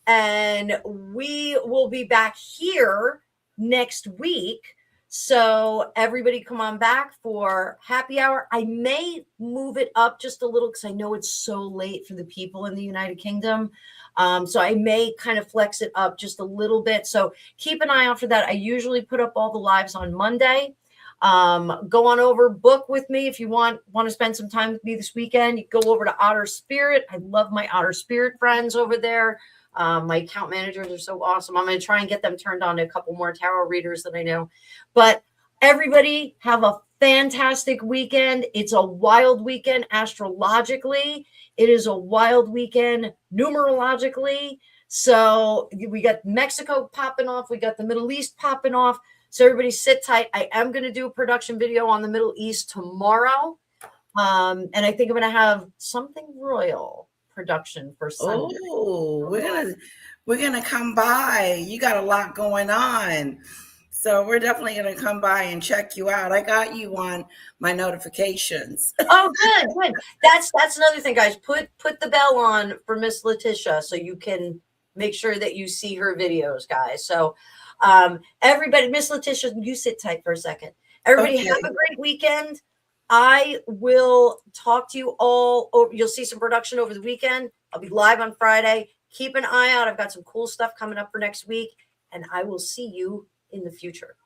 and we will be back here next week. So everybody come on back for happy hour. I may move it up just a little because I know it's so late for the people in the United Kingdom. So I may kind of flex it up just a little bit. So keep an eye out for that. I usually put up all the lives on Monday. Go on over, book with me if you want to spend some time with me this weekend. You go over to Otter Spirit. I love my Otter Spirit friends over there. My account managers are so awesome. I'm going to try and get them turned on to a couple more tarot readers that I know. But everybody have a fantastic weekend. It's a wild weekend astrologically. It is a wild weekend numerologically. So we got Mexico popping off. We got the Middle East popping off. So everybody sit tight. I am going to do a production video on the Middle East tomorrow. And I think I'm going to have something royal production for Sunday. Oh, we're gonna come by. You got a lot going on. So we're definitely going to come by and check you out. I got you on my notifications. Oh, good. That's another thing, guys. Put the bell on for Miss Letitia so you can make sure that you see her videos, guys. So everybody, Miss Letitia, you sit tight for a second. Everybody have a great weekend. I will talk to you all over. You'll see some production over the weekend. I'll be live on Friday. Keep an eye out. I've got some cool stuff coming up for next week, and I will see you in the future.